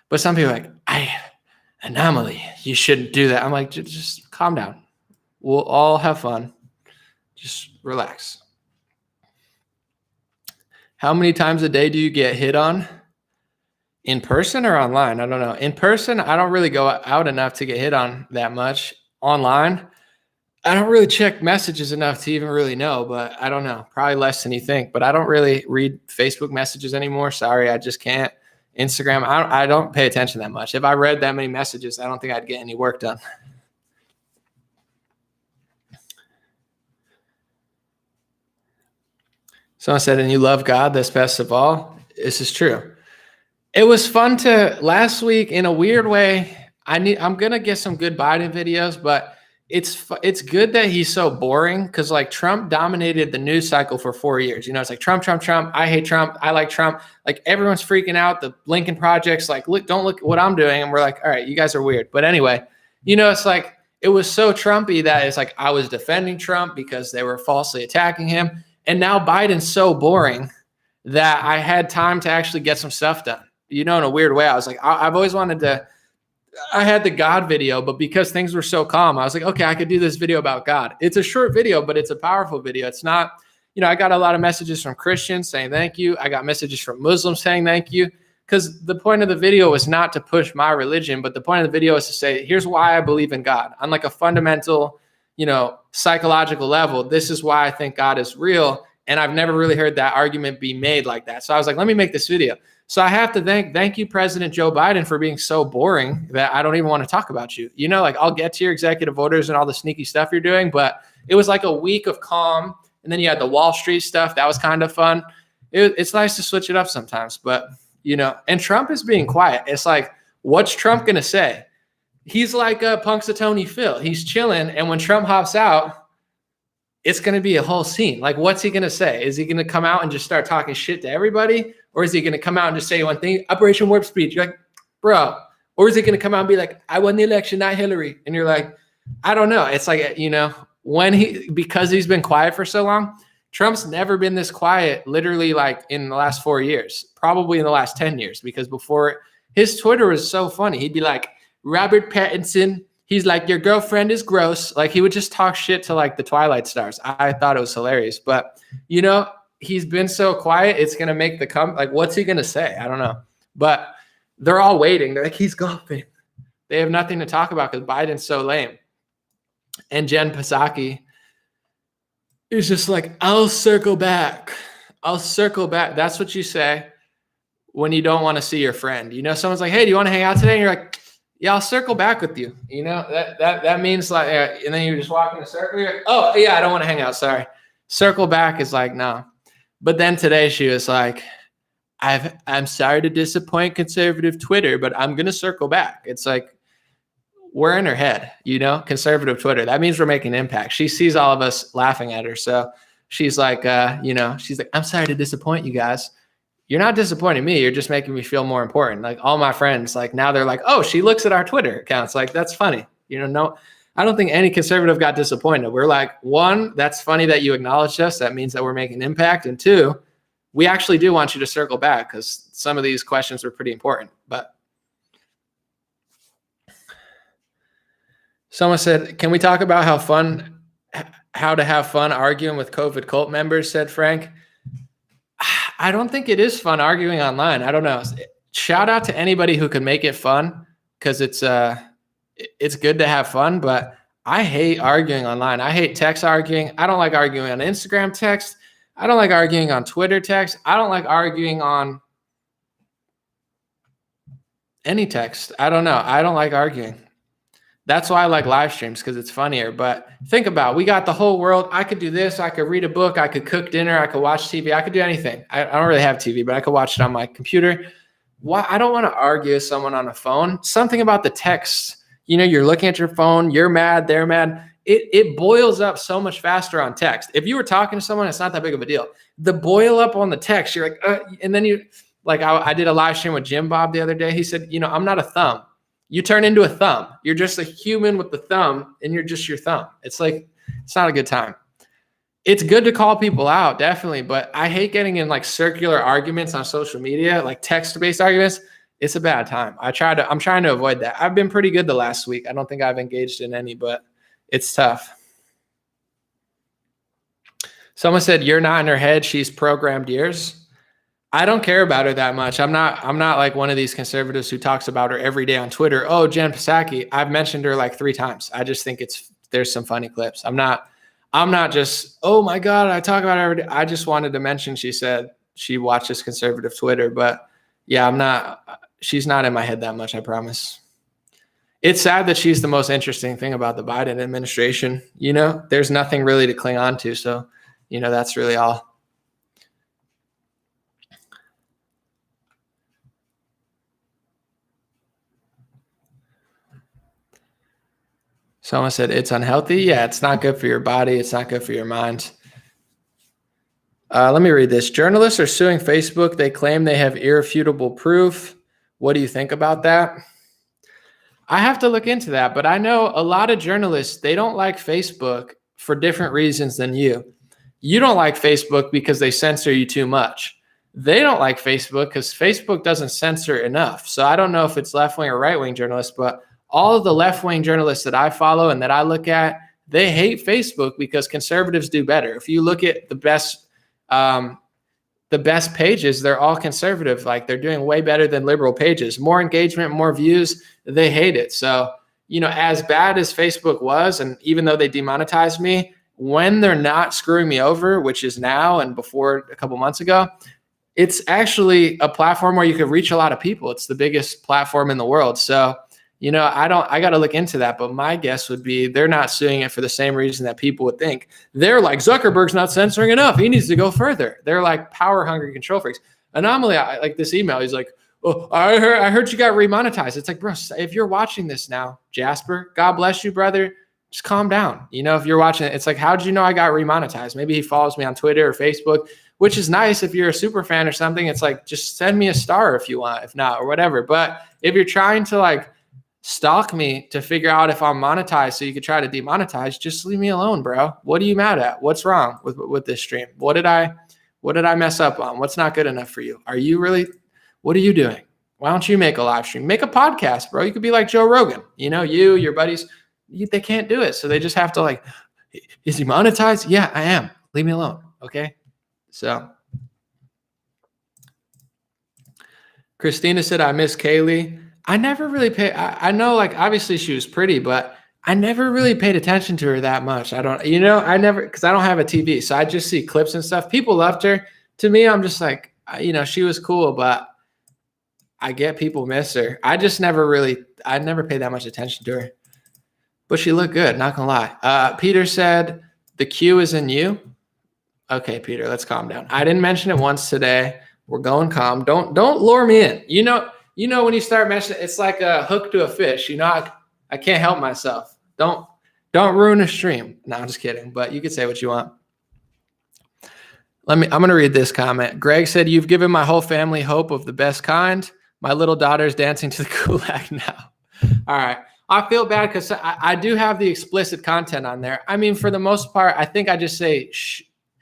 But some people are like, anomaly, you shouldn't do that. I'm like, just calm down. We'll all have fun. Just relax. How many times a day do you get hit on? In person or online? I don't know. In person, I don't really go out enough to get hit on that much. Online, I don't really check messages enough to even really know, but I don't know. Probably less than you think, but I don't really read Facebook messages anymore. Sorry, I just can't. Instagram, I don't pay attention that much. If I read that many messages, I don't think I'd get any work done. Someone said, and you love God, that's best of all. This is true. It was fun last week in a weird way. I'm going to get some good Biden videos, but it's good that he's so boring, because like Trump dominated the news cycle for 4 years. It's like Trump. I hate Trump. I like Trump. Like everyone's freaking out. The Lincoln Project's like, look, don't look at what I'm doing. And we're like, all right, you guys are weird. But anyway, it's like it was so Trumpy that it's like I was defending Trump because they were falsely attacking him. And now Biden's so boring that I had time to actually get some stuff done. In a weird way. I was like, I've always wanted to. I had the God video, but because things were so calm, I was like, okay, I could do this video about God. It's a short video, but it's a powerful video. It's not, I got a lot of messages from Christians saying thank you. I got messages from Muslims saying thank you, because the point of the video was not to push my religion, but the point of the video is to say, here's why I believe in God. On like a fundamental, psychological level, this is why I think God is real. And I've never really heard that argument be made like that. So I was like, let me make this video. So I have to thank you, President Joe Biden, for being so boring that I don't even want to talk about you. Like I'll get to your executive orders and all the sneaky stuff you're doing, but it was like a week of calm. And then you had the Wall Street stuff. That was kind of fun. It's nice to switch it up sometimes, but and Trump is being quiet. It's like, what's Trump going to say? He's like a Punxsutawney Phil. He's chilling. And when Trump hops out, it's going to be a whole scene. Like, what's he going to say? Is he going to come out and just start talking shit to everybody? Or is he going to come out and just say one thing, Operation Warp Speed? You're like, bro. Or is he going to come out and be like, I won the election, not Hillary? And you're like, I don't know. It's like, because he's been quiet for so long, Trump's never been this quiet, literally like in the last 4 years, probably in the last 10 years, because before his Twitter was so funny. He'd be like, Robert Pattinson, he's like, your girlfriend is gross. Like he would just talk shit to like the Twilight stars. I thought it was hilarious, but he's been so quiet. It's going to make like, what's he going to say? I don't know, but they're all waiting. They're like, he's golfing. They have nothing to talk about because Biden's so lame. And Jen Psaki is just like, I'll circle back. That's what you say when you don't want to see your friend. Someone's like, hey, do you want to hang out today? And you're like, yeah, I'll circle back with you. That means like, and then you just walk in a circle. You're like, oh yeah, I don't want to hang out. Sorry. Circle back is like, no. But then today she was like, I'm sorry to disappoint conservative Twitter, but I'm going to circle back. It's like, we're in her head, conservative Twitter. That means we're making an impact. She sees all of us laughing at her. So she's like, she's like, I'm sorry to disappoint you guys. You're not disappointing me. You're just making me feel more important. Like all my friends, like now they're like, oh, she looks at our Twitter accounts. Like, that's funny. No, I don't think any conservative got disappointed. We're like, one, that's funny that you acknowledged us. That means that we're making an impact. And two, we actually do want you to circle back because some of these questions were pretty important. But someone said, can we talk about how to have fun arguing with COVID cult members, said Frank. I don't think it is fun arguing online. I don't know. Shout out to anybody who can make it fun because it's it's good to have fun, but I hate arguing online. I hate text arguing. I don't like arguing on Instagram text. I don't like arguing on Twitter text. I don't like arguing on any text. I don't know. I don't like arguing. That's why I like live streams, because it's funnier. But think about it. We got the whole world. I could do this. I could read a book. I could cook dinner. I could watch TV. I could do anything. I don't really have TV, but I could watch it on my computer. Why? I don't want to argue with someone on a phone. Something about the text. You're looking at your phone. You're mad. They're mad. It boils up so much faster on text. If you were talking to someone, it's not that big of a deal. The boil up on the text, you're like, and then I did a live stream with Jim Bob the other day. He said, I'm not a thumb. You turn into a thumb. You're just a human with the thumb, and you're just your thumb. It's like, it's not a good time. It's good to call people out, definitely, but I hate getting in like circular arguments on social media, like text-based arguments. It's a bad time. I'm trying to avoid that. I've been pretty good the last week. I don't think I've engaged in any, but it's tough. Someone said, you're not in her head. She's programmed years. I don't care about her that much. I'm not like one of these conservatives who talks about her every day on Twitter. Oh, Jen Psaki. I've mentioned her like 3 times. I just think there's some funny clips. I'm not just, oh my God, I talk about her every day. I just wanted to mention she said she watches conservative Twitter, but yeah, she's not in my head that much, I promise. It's sad that she's the most interesting thing about the Biden administration. There's nothing really to cling on to. So, that's really all. Someone said it's unhealthy. Yeah, it's not good for your body. It's not good for your mind. Let me read this. Journalists are suing Facebook. They claim they have irrefutable proof. What do you think about that? I have to look into that, but I know a lot of journalists, they don't like Facebook for different reasons than you. You don't like Facebook because they censor you too much. They don't like Facebook because Facebook doesn't censor enough. So I don't know if it's left-wing or right-wing journalists, but all of the left-wing journalists that I follow and that I look at, they hate Facebook because conservatives do better. If you look at the best pages, they're all conservative. Like, they're doing way better than liberal pages. More engagement, more views. They hate it. So, as bad as Facebook was, and even though they demonetized me, when they're not screwing me over, which is now and before a couple months ago, it's actually a platform where you could reach a lot of people. It's the biggest platform in the world. So, I got to look into that, but my guess would be they're not suing it for the same reason that people would think. They're like, Zuckerberg's not censoring enough. He needs to go further. They're like power hungry control freaks. Anomaly, like this email, he's like, oh, I heard you got remonetized. It's like, bro, if you're watching this now, Jasper, God bless you, brother, just calm down. If you're watching it, it's like, how'd you know I got remonetized? Maybe he follows me on Twitter or Facebook, which is nice. If you're a super fan or something, it's like, just send me a star if you want, if not, or whatever. But if you're trying to like stalk me to figure out if I'm monetized so you could try to demonetize, just leave me alone, bro. What are you mad at? What's wrong with this stream? What did I mess up on? What's not good enough for you? What are you doing? Why don't you make a live stream? Make a podcast, bro. You could be like Joe Rogan. Your buddies, they can't do it. So they just have to like, is he monetized? Yeah, I am. Leave me alone. Okay. So Christina said, I miss Kaylee. I never really I know, like, obviously she was pretty, but I never really paid attention to her that much. I don't, because I don't have a TV. So I just see clips and stuff. People loved her. To me, I'm just like, she was cool, but I get people miss her. I never paid that much attention to her, but she looked good. Not gonna lie. Peter said, the Q is in you. Okay, Peter, let's calm down. I didn't mention it once today. We're going calm. Don't lure me in. When you start mentioning, it's like a hook to a fish. I can't help myself. Don't ruin a stream. No, I'm just kidding. But you can say what you want. I'm going to read this comment. Greg said, you've given my whole family hope of the best kind. My little daughter's dancing to the Kulak now. All right. I feel bad because I do have the explicit content on there. I mean, for the most part, I think I just say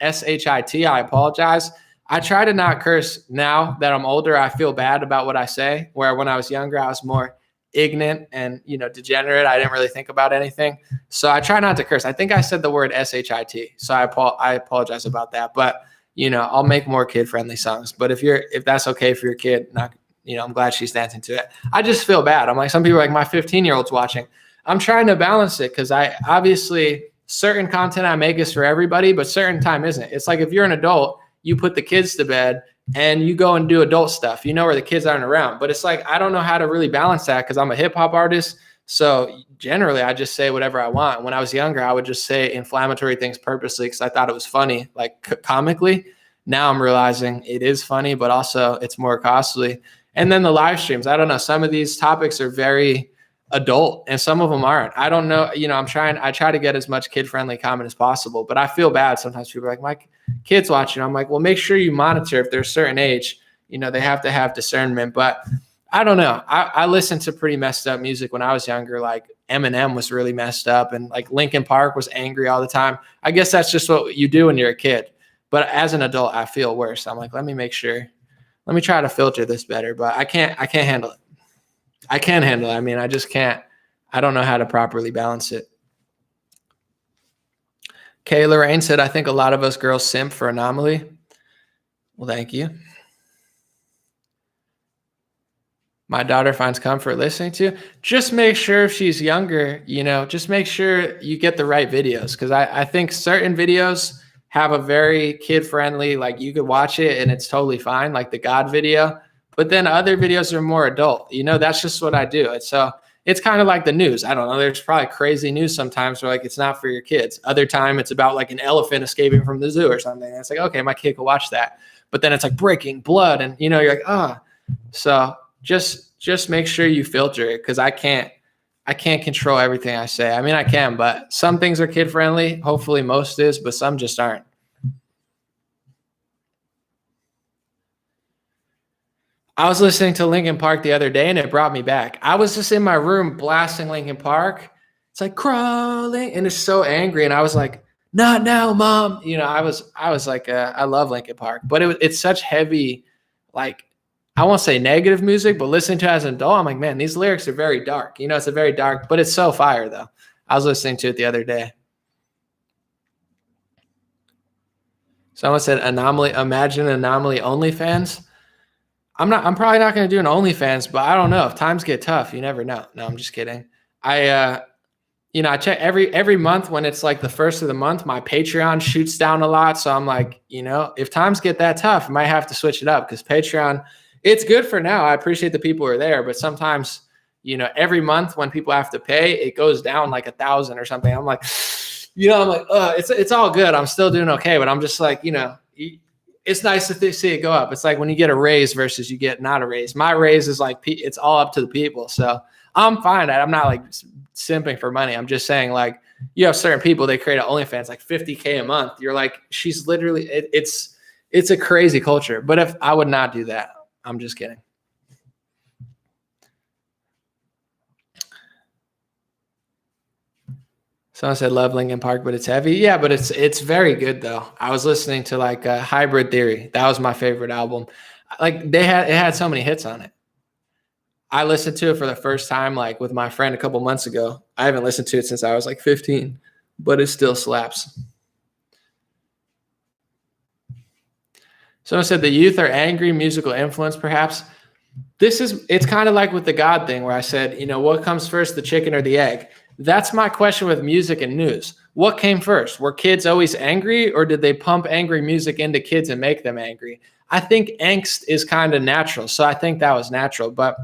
S-H-I-T. I apologize. I try to not curse now that I'm older. I feel bad about what I say, where when I was younger, I was more ignorant and, degenerate. I didn't really think about anything. So I try not to curse. I think I said the word S-H-I-T. So I apologize about that. But, I'll make more kid-friendly songs. But if that's okay for your kid, I'm glad she's dancing to it. I just feel bad. I'm like, some people are like, my 15-year-old's watching. I'm trying to balance it because I obviously certain content I make is for everybody, but certain time isn't. It's like if you're an adult, you put the kids to bed and you go and do adult stuff, where the kids aren't around. But it's like, I don't know how to really balance that because I'm a hip hop artist. So generally I just say whatever I want. When I was younger, I would just say inflammatory things purposely because I thought it was funny, like comically. Now I'm realizing it is funny, but also it's more costly. And then the live streams, I don't know. Some of these topics are very adult and some of them aren't. I don't know. I try to get as much kid-friendly comment as possible, but I feel bad. Sometimes people are like, my kid's watching. I'm like, well, make sure you monitor if they're a certain age, they have to have discernment. But I don't know. I listened to pretty messed up music when I was younger. Like Eminem was really messed up and like Linkin Park was angry all the time. I guess that's just what you do when you're a kid. But as an adult, I feel worse. I'm like, let me make sure. Let me try to filter this better, but I can't handle it. I can handle it. I mean, I just can't. I don't know how to properly balance it. Kay Lorraine said, I think a lot of us girls simp for Anomaly. Well, thank you. My daughter finds comfort listening to. Just make sure if she's younger, just make sure you get the right videos. Because I think certain videos have a very kid-friendly, like you could watch it and it's totally fine, like the God video. But then other videos are more adult. That's just what I do. It's kind of like the news. I don't know. There's probably crazy news sometimes where like it's not for your kids. Other time it's about like an elephant escaping from the zoo or something. And it's like, okay, my kid can watch that. But then it's like breaking blood and you're like, oh. So just make sure you filter it because I can't control everything I say. I mean, I can, but some things are kid friendly. Hopefully most is, but some just aren't. I was listening to Linkin Park the other day and it brought me back. I was just in my room blasting Linkin Park. It's like crawling and it's so angry. And I was like, not now, mom. I was like, I love Linkin Park, but it's such heavy, like, I won't say negative music, but listening to it as an adult, I'm like, man, these lyrics are very dark. It's a very dark, but it's so fire though. I was listening to it the other day. Someone said Anomaly, imagine Anomaly OnlyFans. I'm probably not going to do an OnlyFans, but I don't know. If times get tough, you never know. No, I'm just kidding. I check every month when it's like the first of the month, my Patreon shoots down a lot. So I'm like, if times get that tough, I might have to switch it up because Patreon, it's good for now. I appreciate the people who are there, but sometimes, every month when people have to pay, it goes down like 1,000 or something. I'm like, it's all good. I'm still doing okay, but I'm just like, it's nice to see it go up. It's like when you get a raise versus you get not a raise. My raise is like, it's all up to the people. So I'm fine. I'm not like simping for money. I'm just saying like you have certain people, they create an OnlyFans like $50K a month. You're like, she's literally, it's a crazy culture. But if I would not do that, I'm just kidding. Someone said love Linkin Park, but it's heavy. Yeah, but it's very good though. I was listening to like Hybrid Theory. That was my favorite album. Like it had so many hits on it. I listened to it for the first time like with my friend a couple months ago. I haven't listened to it since I was like 15, but it still slaps. Someone said the youth are angry, musical influence perhaps. It's kind of like with the God thing where I said, what comes first, the chicken or the egg? That's my question with music and news. What came first? Were kids always angry or did they pump angry music into kids and make them angry? I think angst is kind of natural. So I think that was natural, but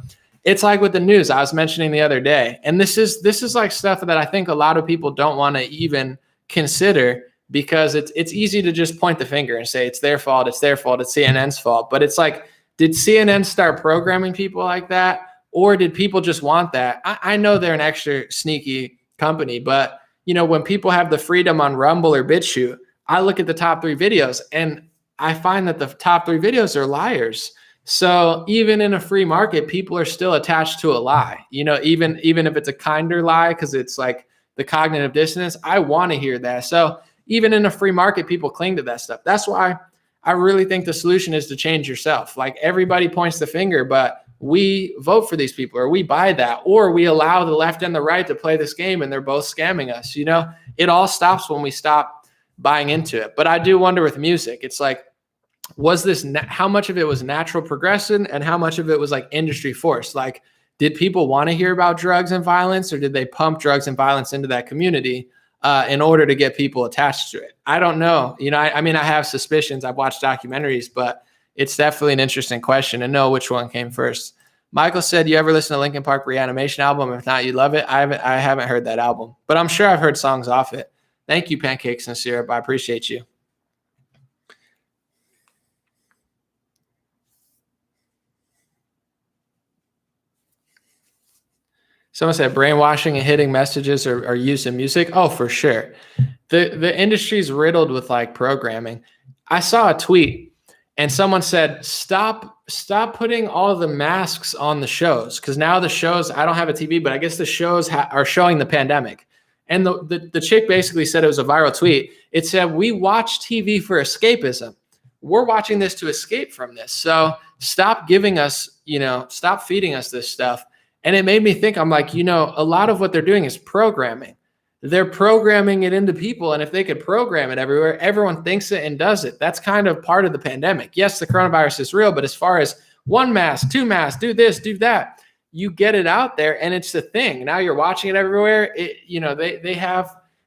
it's like with the news I was mentioning the other day. And this is like stuff that I think a lot of people don't want to even consider because it's easy to just point the finger and say it's their fault, it's CNN's fault. But it's like, did CNN start programming people like that? Or did people just want that? I know they're an extra sneaky company, but when people have the freedom on Rumble or BitChute, I look at the top 3 videos and I find that the top 3 videos are liars. So even in a free market, people are still attached to a lie, even if it's a kinder lie, because it's like the cognitive dissonance. I want to hear that. So even in a free market, people cling to that stuff. That's why I really think the solution is to change yourself. Like everybody points the finger, but we vote for these people or we buy that, or we allow the left and the right to play this game and they're both scamming us. It all stops when we stop buying into it. But I do wonder with music, it's like, how much of it was natural progression and how much of it was like industry force? Like, did people want to hear about drugs and violence, or did they pump drugs and violence into that community in order to get people attached to it? I don't know. I mean, I have suspicions. I've watched documentaries, but it's definitely an interesting question to know which one came first. Michael said, you ever listen to Linkin Park Reanimation album? If not, you love it. I haven't heard that album, but I'm sure I've heard songs off it. Thank you, Pancakes and Syrup. I appreciate you. Someone said brainwashing and hitting messages are used in music. Oh, for sure. The industry's riddled with like programming. I saw a tweet and someone said, stop putting all the masks on the shows. Cause now the shows, I don't have a TV, but I guess the shows are showing the pandemic. And the chick basically said, it was a viral tweet. It said, we watch TV for escapism. We're watching this to escape from this. So stop giving us, stop feeding us this stuff. And it made me think, I'm like, a lot of what they're doing is programming. They're programming it into people. And if they could program it everywhere, everyone thinks it and does it. That's kind of part of the pandemic. Yes, the coronavirus is real, but as far as one mask, two masks, do this, do that, you get it out there and it's the thing. Now you're watching it everywhere.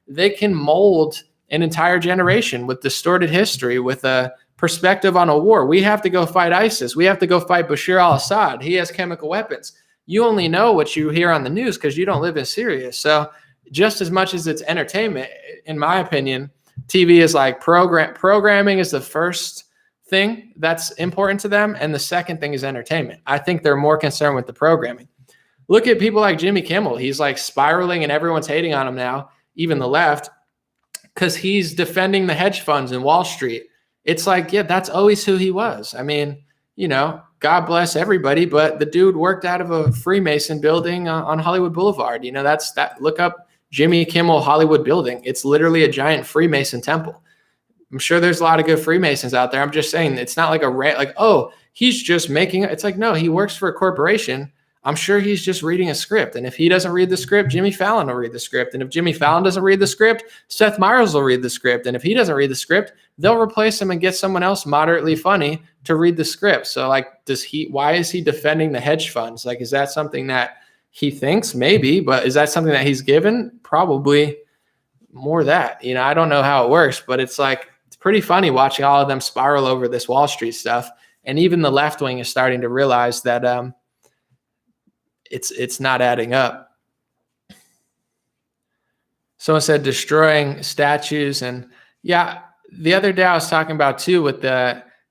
They can mold an entire generation with distorted history, with a perspective on a war. We have to go fight ISIS. We have to go fight Bashar al-Assad. He has chemical weapons. You only know what you hear on the news because you don't live in Syria. So just as much as it's entertainment, in my opinion, TV is like programming is the first thing that's important to them. And the second thing is entertainment. I think they're more concerned with the programming. Look at people like Jimmy Kimmel. He's like spiraling and everyone's hating on him now, even the left, because he's defending the hedge funds in Wall Street. It's like, yeah, that's always who he was. I mean, God bless everybody, but the dude worked out of a Freemason building on Hollywood Boulevard. That's that. Look up Jimmy Kimmel Hollywood building. It's literally a giant Freemason temple. I'm sure there's a lot of good Freemasons out there. I'm just saying it's not like he's just making it. It's like, no, he works for a corporation. I'm sure he's just reading a script. And if he doesn't read the script, Jimmy Fallon will read the script. And if Jimmy Fallon doesn't read the script, Seth Meyers will read the script. And if he doesn't read the script, they'll replace him and get someone else moderately funny to read the script. So like, why is he defending the hedge funds? Like, is that something that he thinks? Maybe, but is that something that he's given? Probably more that, I don't know how it works, but it's like, it's pretty funny watching all of them spiral over this Wall Street stuff. And even the left wing is starting to realize that, it's not adding up. Someone said destroying statues. And yeah, the other day I was talking about too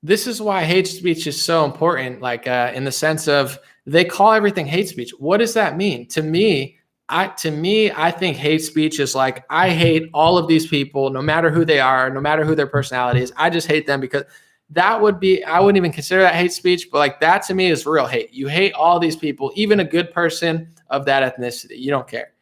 this is why hate speech is so important. Like in the sense of they call everything hate speech. What does that mean? To me, I think hate speech is like, I hate all of these people, no matter who they are, no matter who their personality is. I just hate them because I wouldn't even consider that hate speech, but like that to me is real hate. You hate all these people, even a good person of that ethnicity. You don't care.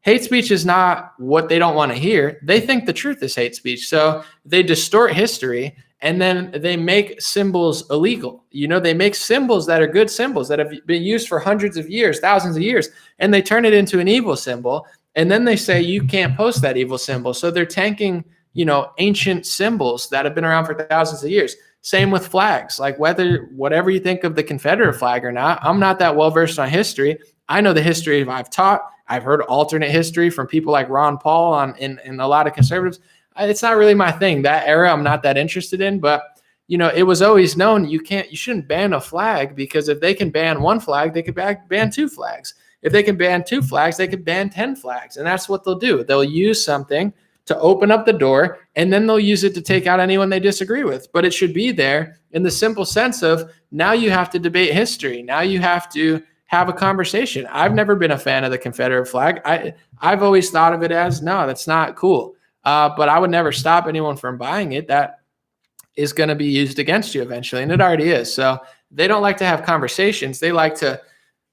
Hate speech is not what they don't want to hear. They think the truth is hate speech. So they distort history and then they make symbols illegal. They make symbols that are good symbols that have been used for hundreds of years, thousands of years, and they turn it into an evil symbol. And then they say you can't post that evil symbol. So they're tanking ancient symbols that have been around for thousands of years. Same with flags. Like whatever you think of the Confederate flag or not, I'm not that well versed on history. I know the history I've taught. I've heard alternate history from people like Ron Paul in a lot of conservatives. It's not really my thing. That era I'm not that interested in, but it was always known you shouldn't ban a flag, because if they can ban one flag, they could ban two flags. If they can ban two flags, they could ban 10 flags. And that's what they'll do. They'll use something to open up the door, and then they'll use it to take out anyone they disagree with. But it should be there in the simple sense of, now you have to debate history. Now you have to have a conversation. I've never been a fan of the Confederate flag. I've always thought of it as, no, that's not cool. But I would never stop anyone from buying it. That is going to be used against you eventually, and it already is. So they don't like to have conversations. They like to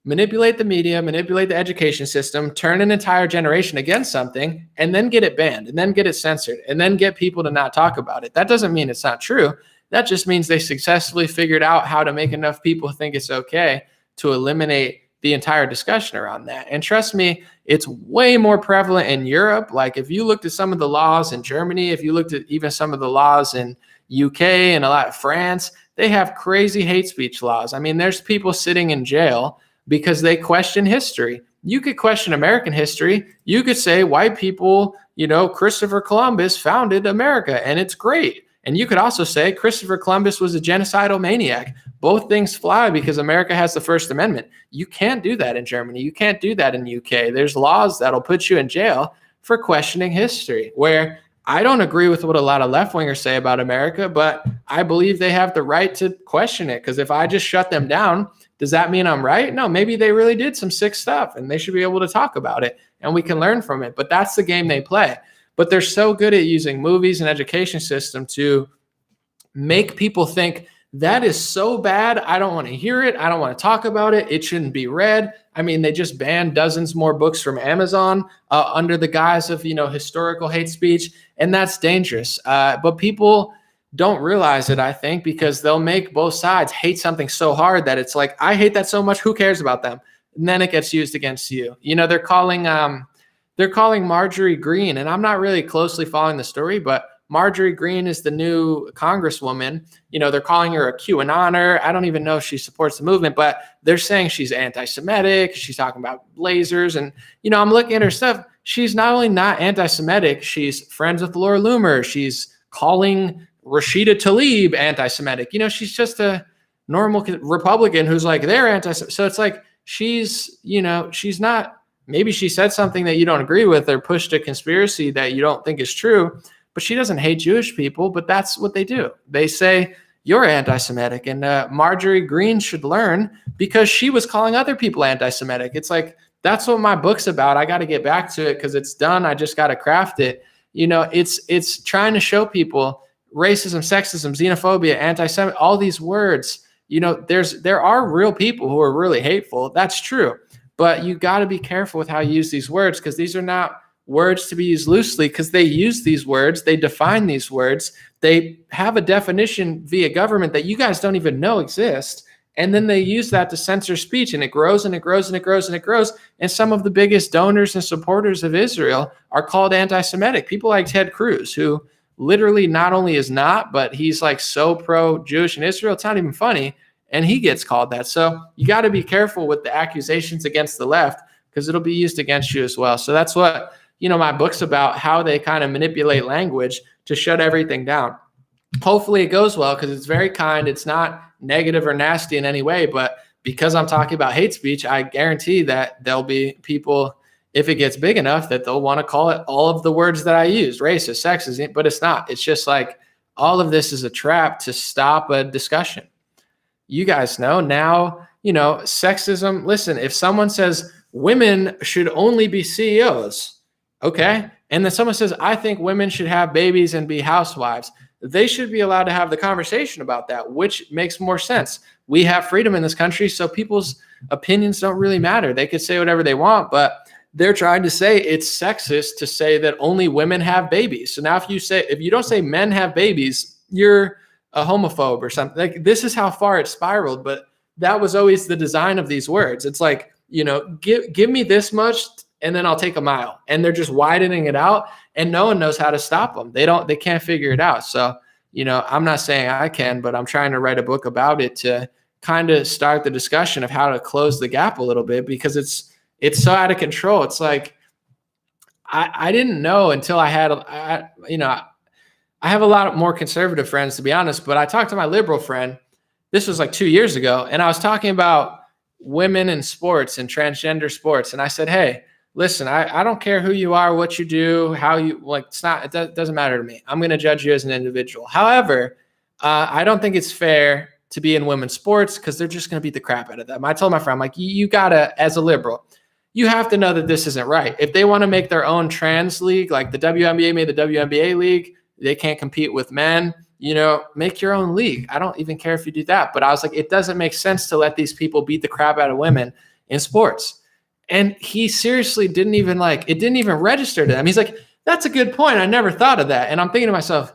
manipulate the media, manipulate the education system, turn an entire generation against something, and then get it banned, and then get it censored, and then get people to not talk about it. That doesn't mean it's not true. That just means they successfully figured out how to make enough people think it's okay to eliminate the entire discussion around that. And trust me, it's way more prevalent in Europe. Like if you looked at some of the laws in Germany, if you looked at even some of the laws in UK and a lot of France, they have crazy hate speech laws. I mean, there's people sitting in jail because they question history. You could question American history. You could say white people, Christopher Columbus founded America and it's great. And you could also say Christopher Columbus was a genocidal maniac. Both things fly because America has the First Amendment. You can't do that in Germany. You can't do that in the UK. There's laws that'll put you in jail for questioning history, where I don't agree with what a lot of left-wingers say about America, but I believe they have the right to question it. Because if I just shut them down, does that mean I'm right? No, maybe they really did some sick stuff and they should be able to talk about it and we can learn from it. But that's the game they play. But they're so good at using movies and education system to make people think that is so bad. I don't want to hear it. I don't want to talk about it. It shouldn't be read. I mean, they just banned dozens more books from Amazon under the guise of, historical hate speech. And that's dangerous. But people don't realize it, I think, because they'll make both sides hate something so hard that it's like, I hate that so much. Who cares about them? And then it gets used against you. They're calling Marjorie Greene, and I'm not really closely following the story, but Marjorie Greene is the new congresswoman. They're calling her a QAnoner. I don't even know if she supports the movement, but they're saying she's anti-Semitic. She's talking about lasers. And, I'm looking at her stuff. She's not only not anti-Semitic, she's friends with Laura Loomer. She's calling Rashida Tlaib anti-Semitic. She's just a normal Republican who's like, they're anti-Semitic. So it's like, she's not, maybe she said something that you don't agree with or pushed a conspiracy that you don't think is true, but she doesn't hate Jewish people, but that's what they do. They say, you're anti-Semitic. And Marjorie Greene should learn because she was calling other people anti-Semitic. It's like, that's what my book's about. I got to get back to it because it's done. I just got to craft it. It's trying to show people racism, sexism, xenophobia, anti-Semitic, all these words, there are real people who are really hateful. That's true. But you got to be careful with how you use these words because these are not words to be used loosely because they use these words. They define these words. They have a definition via government that you guys don't even know exists. And then they use that to censor speech and it grows and it grows and it grows and it grows. And some of the biggest donors and supporters of Israel are called anti-Semitic. People like Ted Cruz, who literally not only is not, but he's like so pro-Jewish in Israel, it's not even funny. And he gets called that. So you got to be careful with the accusations against the left because it'll be used against you as well. So that's what, my book's about, how they kind of manipulate language to shut everything down. Hopefully it goes well because it's very kind. It's not negative or nasty in any way, but because I'm talking about hate speech, I guarantee that there'll be people, if it gets big enough, that they'll want to call it all of the words that I use, racist, sexist, but it's not. It's just like all of this is a trap to stop a discussion. You guys know now, sexism. Listen, if someone says women should only be CEOs, okay, and then someone says, I think women should have babies and be housewives, they should be allowed to have the conversation about that, which makes more sense. We have freedom in this country, so people's opinions don't really matter. They could say whatever they want, but they're trying to say it's sexist to say that only women have babies. So now if you don't say men have babies, you're a homophobe or something. Like, this is how far it spiraled, but that was always the design of these words. It's like, give me this much and then I'll take a mile, and they're just widening it out and no one knows how to stop them. They can't figure it out. So, I'm not saying I can, but I'm trying to write a book about it to kind of start the discussion of how to close the gap a little bit because it's so out of control. It's like, I didn't know until I have a lot more conservative friends, to be honest, but I talked to my liberal friend. This was like 2 years ago. And I was talking about women in sports and transgender sports. And I said, hey, listen, I don't care who you are, what you do, how you like, it doesn't matter to me. I'm going to judge you as an individual. However, I don't think it's fair to be in women's sports because they're just going to beat the crap out of them. I told my friend, I'm like, you gotta, as a liberal, you have to know that this isn't right. If they want to make their own trans league, like the WNBA made the WNBA league, they can't compete with men, make your own league. I don't even care if you do that. But I was like, it doesn't make sense to let these people beat the crap out of women in sports. And he seriously didn't even register to them. He's like, that's a good point. I never thought of that. And I'm thinking to myself,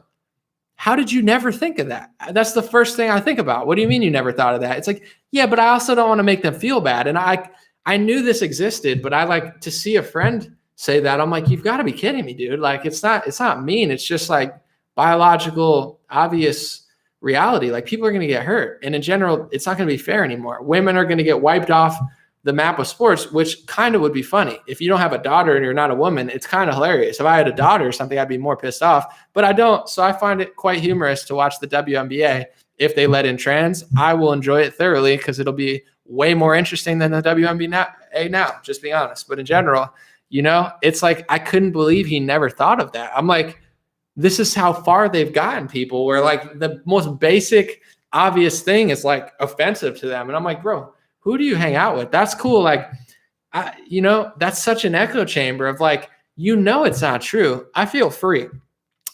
how did you never think of that? That's the first thing I think about. What do you mean you never thought of that? It's like, yeah, but I also don't want to make them feel bad. And I knew this existed, but I like to see a friend say that. I'm like, you've got to be kidding me, dude. Like, it's not mean. It's just like biological, obvious reality. Like, people are going to get hurt. And in general, it's not going to be fair anymore. Women are going to get wiped off the map of sports, which kind of would be funny. If you don't have a daughter and you're not a woman, it's kind of hilarious. If I had a daughter or something, I'd be more pissed off, but I don't. So I find it quite humorous to watch the WNBA. If they let in trans, I will enjoy it thoroughly because it'll be way more interesting than the WNBA now, just being honest. But in general, it's like, I couldn't believe he never thought of that. I'm like, this is how far they've gotten people where like the most basic, obvious thing is like offensive to them. And I'm like, bro, who do you hang out with? That's cool. Like, that's such an echo chamber of like, it's not true. I feel free.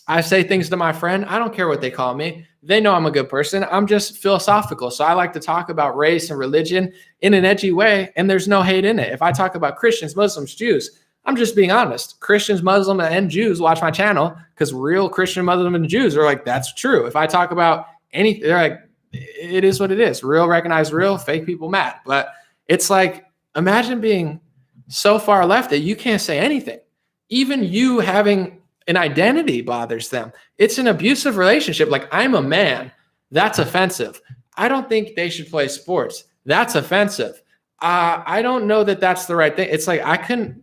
I say things to my friend. I don't care what they call me. They know I'm a good person. I'm just philosophical. So I like to talk about race and religion in an edgy way, and there's no hate in it. If I talk about Christians, Muslims, Jews, I'm just being honest. Christians, Muslims, and Jews watch my channel because real Christian, Muslim, and Jews are like, that's true. If I talk about anything, they're like, it is what it is. Real, recognize real, fake people mad. But it's like, imagine being so far left that you can't say anything. Even you having an identity bothers them. It's an abusive relationship. Like, I'm a man. That's offensive. I don't think they should play sports. That's offensive. I don't know that that's the right thing. It's like,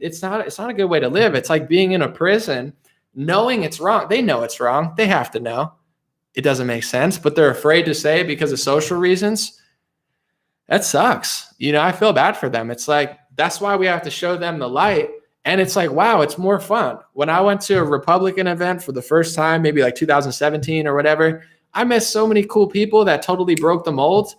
it's not a good way to live. It's like being in a prison, knowing it's wrong. They know it's wrong. They have to know. It doesn't make sense, but they're afraid to say it because of social reasons. That sucks. I feel bad for them. It's like, that's why we have to show them the light. And it's like, wow, it's more fun. When I went to a Republican event for the first time, maybe like 2017 or whatever, I met so many cool people that totally broke the mold.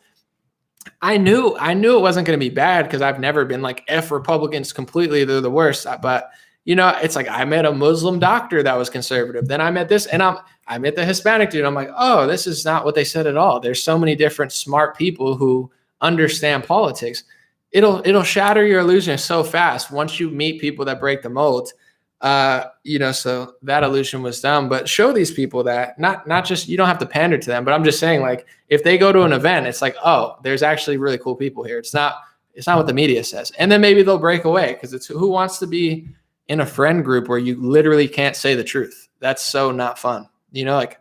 I knew it wasn't going to be bad because I've never been like F Republicans completely. They're the worst. But, it's like I met a Muslim doctor that was conservative. Then I met this and I met the Hispanic dude. I'm like, oh, this is not what they said at all. There's so many different smart people who understand politics. It'll shatter your illusion so fast once you meet people that break the mold. So that illusion was dumb, but show these people that not just, you don't have to pander to them, but I'm just saying, like, if they go to an event, it's like, oh, there's actually really cool people here. It's not what the media says. And then maybe they'll break away because it's who wants to be in a friend group where you literally can't say the truth. That's so not fun. Like,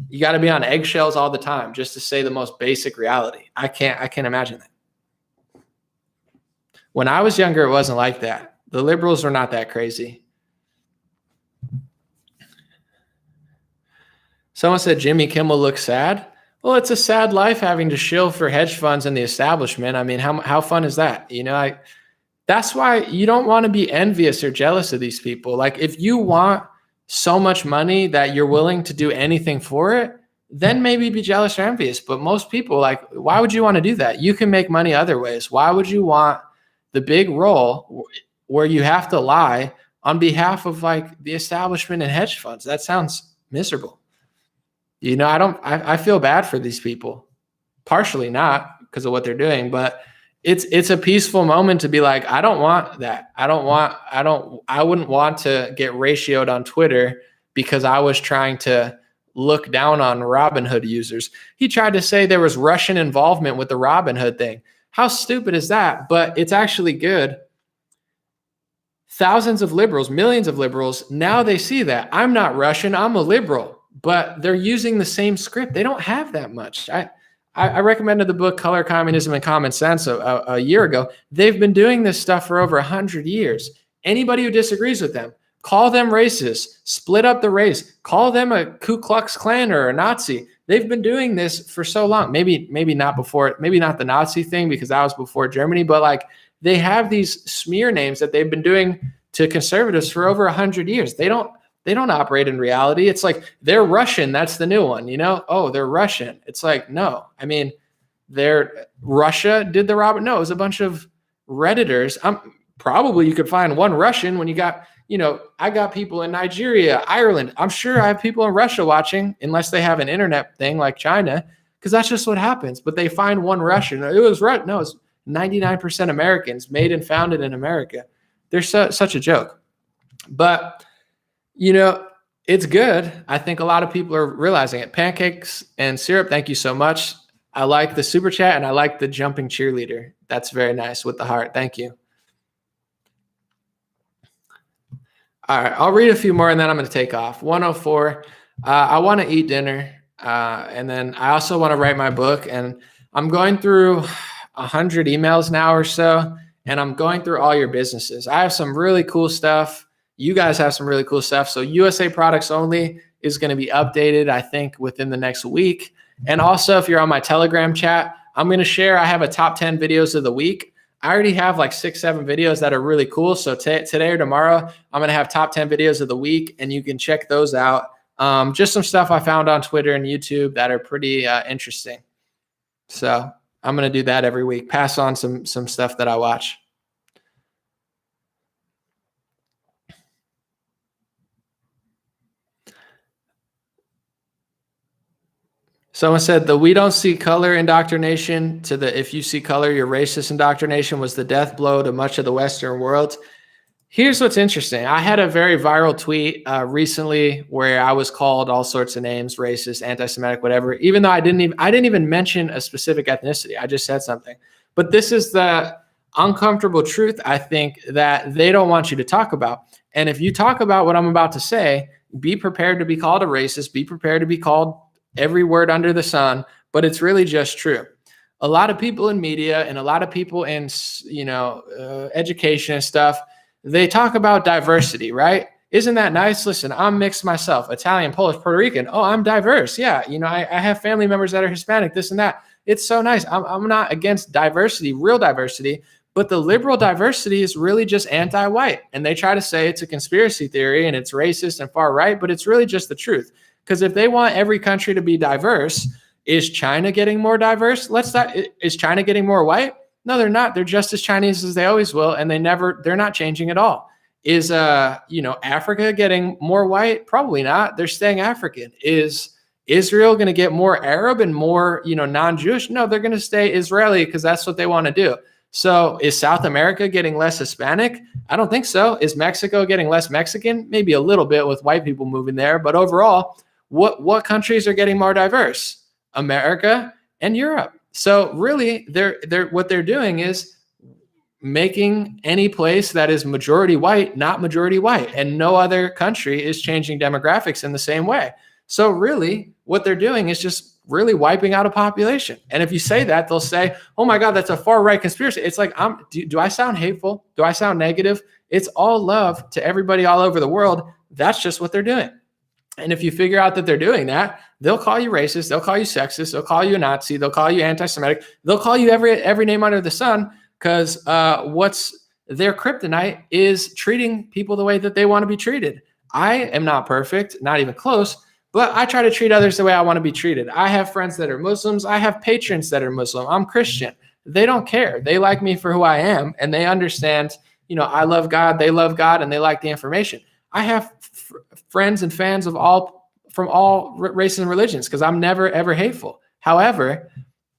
you got to be on eggshells all the time just to say the most basic reality. I can't imagine that. When I was younger, it wasn't like that. The liberals were not that crazy. Someone said Jimmy Kimmel looks sad. Well, it's a sad life having to shill for hedge funds and the establishment. I mean, how fun is that? That's why you don't want to be envious or jealous of these people. Like, if you want so much money that you're willing to do anything for it, then maybe be jealous or envious. But most people, like, why would you want to do that? You can make money other ways. Why would you want the big role where you have to lie on behalf of like the establishment and hedge funds? That sounds miserable. I feel bad for these people, partially not because of what they're doing, but it's a peaceful moment to be like, I don't want that. I wouldn't want to get ratioed on Twitter because I was trying to look down on Robinhood users. He tried to say there was Russian involvement with the Robinhood thing. How stupid is that? But it's actually good. Thousands of liberals, millions of liberals, now they see that. I'm not Russian, I'm a liberal, but they're using the same script. They don't have that much. I recommended the book Color, Communism, and Common Sense a year ago. They've been doing this stuff for over 100 years. Anybody who disagrees with them, call them racist, split up the race, call them a Ku Klux Klan or a Nazi. They've been doing this for so long. Maybe not before, maybe not the Nazi thing because that was before Germany, but like they have these smear names that they've been doing to conservatives for over 100 years. They don't operate in reality. It's like they're Russian. That's the new one, Oh, they're Russian. It's like, no, I mean, Russia did the Robin. No, it was a bunch of Redditors. Probably you could find one Russian when you got, I got people in Nigeria, Ireland. I'm sure I have people in Russia watching, unless they have an internet thing like China, because that's just what happens. But they find one Russian. It was right. No, it's 99% Americans, made and founded in America. They're such a joke. But, it's good. I think a lot of people are realizing it. Pancakes and Syrup, thank you so much. I like the super chat and I like the jumping cheerleader. That's very nice with the heart. Thank you. All right, I'll read a few more and then I'm going to take off. 104, I want to eat dinner. And then I also want to write my book. And I'm going through 100 emails now or so. and I'm going through all your businesses. I have some really cool stuff. You guys have some really cool stuff. So USA Products Only is going to be updated, I think, within the next week. And also, if you're on my Telegram chat, I'm going to share, I have a top 10 videos of the week. I already have like 6-7 videos that are really cool. So today or tomorrow, I'm going to have top 10 videos of the week, and you can check those out. Just some stuff I found on Twitter and YouTube that are pretty interesting. So I'm going to do that every week. Pass on some stuff that I watch. Someone said the "we don't see color" indoctrination to the "if you see color, you're racist" indoctrination was the death blow to much of the Western world. Here's what's interesting. I had a very viral tweet recently where I was called all sorts of names, racist, anti-Semitic, whatever, even though I didn't even mention a specific ethnicity. I just said something. But this is the uncomfortable truth, I think, that they don't want you to talk about. And if you talk about what I'm about to say, be prepared to be called a racist, be prepared to be called every word under the sun, but it's really just true. A lot of people in media and a lot of people in, education and stuff, they talk about diversity, right? Isn't that nice? Listen, I'm mixed myself, Italian, Polish, Puerto Rican. Oh, I'm diverse. Yeah. I have family members that are Hispanic, this and that. It's so nice. I'm not against diversity, real diversity, but the liberal diversity is really just anti-white. And they try to say it's a conspiracy theory and it's racist and far right, but it's really just the truth. Because if they want every country to be diverse, is China getting more diverse? Is China getting more white? No, they're not. They're just as Chinese as they always will, and they're not changing at all. Is Africa getting more white? Probably not. They're staying African. Is Israel going to get more Arab and more, non-Jewish? No, they're going to stay Israeli because that's what they want to do. So is South America getting less Hispanic? I don't think so. Is Mexico getting less Mexican? Maybe a little bit with white people moving there, but overall, what countries are getting more diverse? America and Europe. So really, what they're doing is making any place that is majority white not majority white, and no other country is changing demographics in the same way. So really, what they're doing is just really wiping out a population. And if you say that, they'll say, "Oh my God, that's a far right conspiracy." It's like, do I sound hateful? Do I sound negative? It's all love to everybody all over the world. That's just what they're doing. And if you figure out that they're doing that, they'll call you racist, they'll call you sexist, they'll call you a Nazi, they'll call you anti-Semitic, they'll call you every name under the sun, because what's their kryptonite is treating people the way that they want to be treated. I am not perfect, not even close, but I try to treat others the way I want to be treated. I have friends that are Muslims. I have patrons that are Muslim. I'm Christian. They don't care. They like me for who I am, and they understand, I love God, they love God, and they like the information. I have friends and fans from all races and religions because I'm never, ever hateful. However,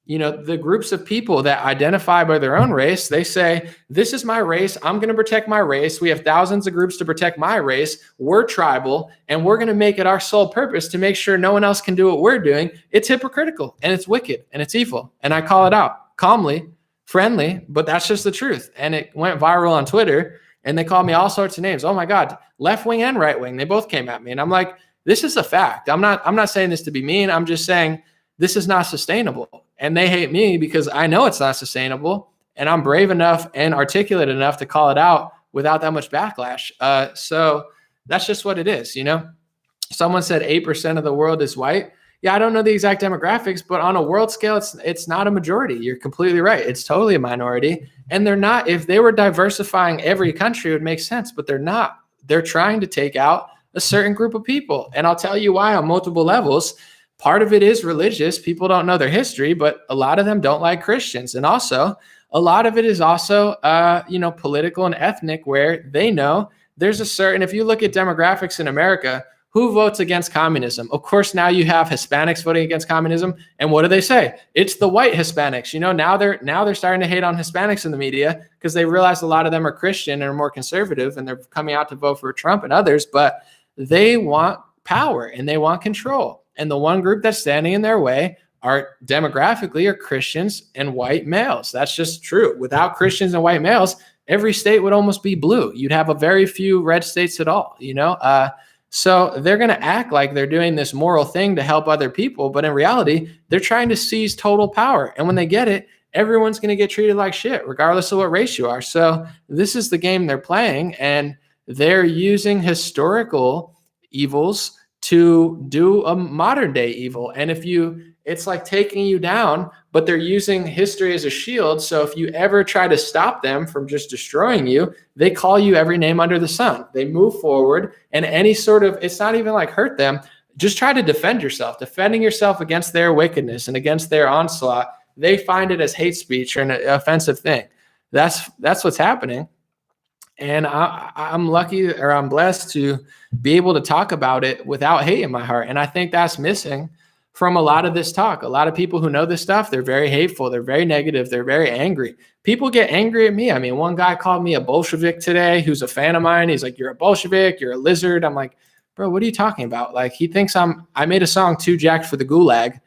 the groups of people that identify by their own race, they say, this is my race. I'm going to protect my race. We have thousands of groups to protect my race. We're tribal, and we're going to make it our sole purpose to make sure no one else can do what we're doing. It's hypocritical, and it's wicked, and it's evil. And I call it out calmly, friendly, but that's just the truth. And it went viral on Twitter. And they called me all sorts of names. Oh my God, left wing and right wing. They both came at me. And I'm like, this is a fact. I'm not saying this to be mean. I'm just saying this is not sustainable. And they hate me because I know it's not sustainable. And I'm brave enough and articulate enough to call it out without that much backlash. So that's just what it is, Someone said 8% of the world is white. Yeah, I don't know the exact demographics, but on a world scale, it's not a majority. You're completely right. It's totally a minority. And they're not, if they were diversifying every country, it would make sense, but they're not. They're trying to take out a certain group of people. And I'll tell you why on multiple levels. Part of it is religious. People don't know their history, but a lot of them don't like Christians. And also, a lot of it is also, political and ethnic, where they know there's a certain, if you look at demographics in America, who votes against communism? Of course, now you have Hispanics voting against communism. And what do they say? It's the white Hispanics. Now they're starting to hate on Hispanics in the media because they realize a lot of them are Christian and are more conservative, and they're coming out to vote for Trump and others, but they want power and they want control. And the one group that's standing in their way are demographically Christians and white males. That's just true. Without Christians and white males, every state would almost be blue. You'd have a very few red states at all, So they're going to act like they're doing this moral thing to help other people. But in reality, they're trying to seize total power. And when they get it, everyone's going to get treated like shit, regardless of what race you are. So this is the game they're playing, and they're using historical evils to do a modern day evil. And it's like taking you down, but they're using history as a shield. So if you ever try to stop them from just destroying you, they call you every name under the sun. They move forward, and it's not even like hurt them. Just try to defend yourself. Defending yourself against their wickedness and against their onslaught, they find it as hate speech or an offensive thing. That's what's happening. And I'm lucky, or I'm blessed to be able to talk about it without hate in my heart. And I think that's missing from a lot of this talk. A lot of people who know this stuff, they're very hateful. They're very negative. They're very angry. People get angry at me. I mean, one guy called me a Bolshevik today who's a fan of mine. He's like, "You're a Bolshevik. You're a lizard." I'm like, bro, what are you talking about? Like, he thinks I made a song too jacked for the gulag.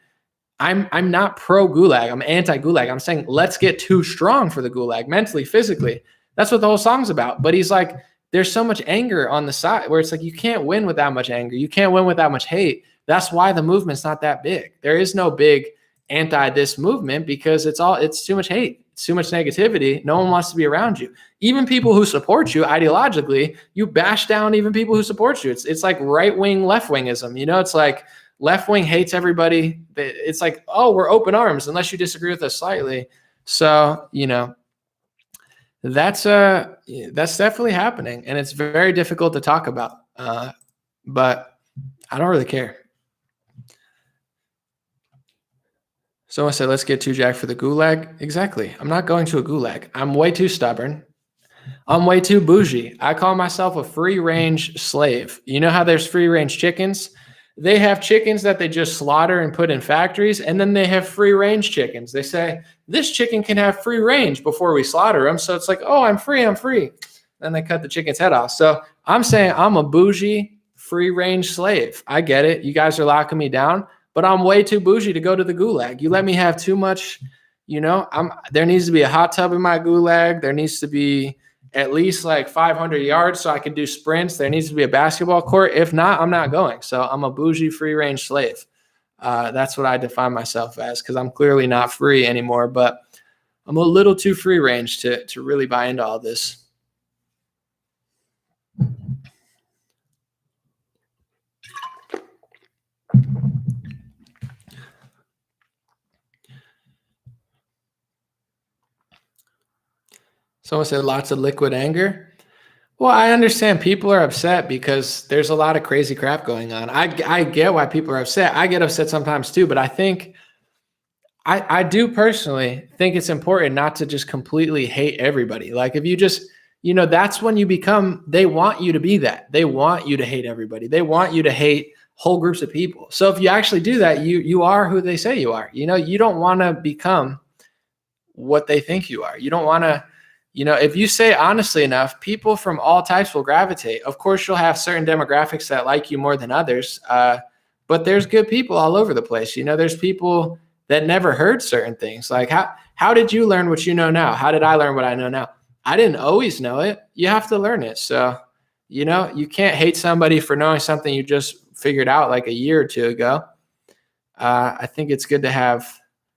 I'm not pro gulag. I'm anti gulag. I'm saying let's get too strong for the gulag, mentally, physically. That's what the whole song's about. But he's like, there's so much anger on the side where it's like, you can't win with that much anger. You can't win with that much hate. That's why the movement's not that big. There is no big anti this movement because it's too much hate. It's too much negativity. No one wants to be around you. Even people who support you ideologically, you bash down even people who support you. It's like right-wing, left-wingism. It's like left-wing hates everybody. It's like, oh, we're open arms unless you disagree with us slightly. So, that's definitely happening, and it's very difficult to talk about. But I don't really care. Someone said, let's get too jacked for the gulag. Exactly. I'm not going to a gulag. I'm way too stubborn. I'm way too bougie. I call myself a free-range slave. You know how there's free-range chickens? They have chickens that they just slaughter and put in factories, and then they have free-range chickens. They say, this chicken can have free range before we slaughter them. So it's like, oh, I'm free. Then they cut the chicken's head off. So I'm saying I'm a bougie, free-range slave. I get it. You guys are locking me down, but I'm way too bougie to go to the gulag. You let me have too much, there needs to be a hot tub in my gulag. There needs to be at least like 500 yards so I can do sprints. There needs to be a basketball court. If not, I'm not going. So I'm a bougie, free-range slave. That's what I define myself as, because I'm clearly not free anymore, but I'm a little too free-range to really buy into all this. Someone said lots of liquid anger. Well, I understand people are upset because there's a lot of crazy crap going on. I get why people are upset. I get upset sometimes too, but I think I do personally think it's important not to just completely hate everybody. Like if you just, that's when you become, they want you to be that. They want you to hate everybody. They want you to hate whole groups of people. So if you actually do that, you are who they say you are. You don't want to become what they think you are. You don't want to, if you say honestly enough, people from all types will gravitate. Of course, you'll have certain demographics that like you more than others, but there's good people all over the place. There's people that never heard certain things. Like how did you learn what you know now? How did I learn what I know now? I didn't always know it. You have to learn it. So, you can't hate somebody for knowing something you just figured out like a year or two ago. I think it's good to have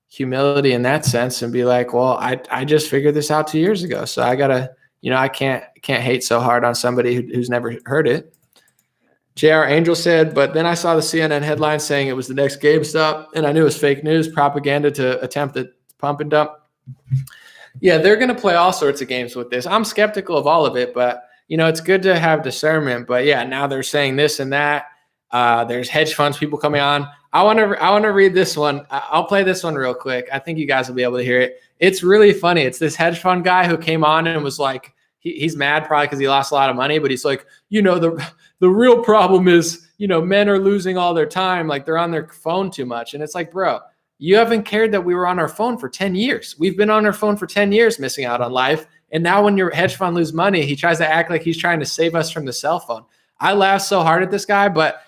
humility in that sense and be like, well, I just figured this out 2 years ago. So I gotta, I can't hate so hard on somebody who's never heard it. JR Angel said, but then I saw the CNN headline saying it was the next GameStop, and I knew it was fake news, propaganda to attempt to pump and dump. Yeah, they're going to play all sorts of games with this. I'm skeptical of all of it, but, it's good to have discernment. But, yeah, now they're saying this and that. There's hedge funds, people coming on. I want to read this one. I'll play this one real quick. I think you guys will be able to hear it. It's really funny. It's this hedge fund guy who came on and was like, he's mad probably because he lost a lot of money, but he's like, the real problem is, men are losing all their time. Like they're on their phone too much. And it's like, bro, you haven't cared that we were on our phone for 10 years. We've been on our phone for 10 years, missing out on life. And now when your hedge fund lose money, he tries to act like he's trying to save us from the cell phone. I laugh so hard at this guy, but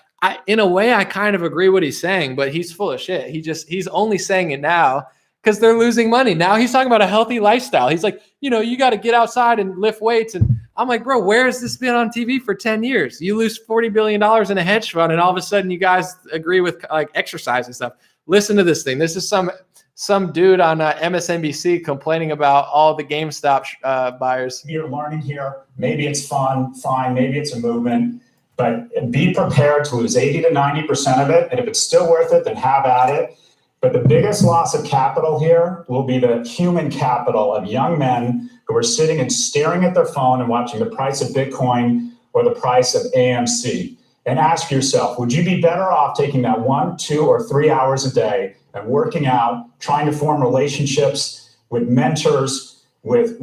in a way, I kind of agree what he's saying, but he's full of shit. He's only saying it now because they're losing money. Now he's talking about a healthy lifestyle. He's like, you got to get outside and lift weights. And I'm like, bro, where has this been on TV for 10 years? You lose $40 billion in a hedge fund, and all of a sudden you guys agree with like exercise and stuff. Listen to this thing. This is some some dude on MSNBC complaining about all the GameStop buyers. You're learning here. Maybe it's fun, fine. Maybe it's a movement, but be prepared to lose 80 to 90% of it. And if it's still worth it, then have at it. But the biggest loss of capital here will be the human capital of young men who are sitting and staring at their phone and watching the price of Bitcoin or the price of AMC. And ask yourself, would you be better off taking that 1, 2, or 3 hours a day and working out, trying to form relationships with mentors, with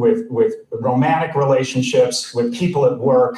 romantic relationships, with people at work,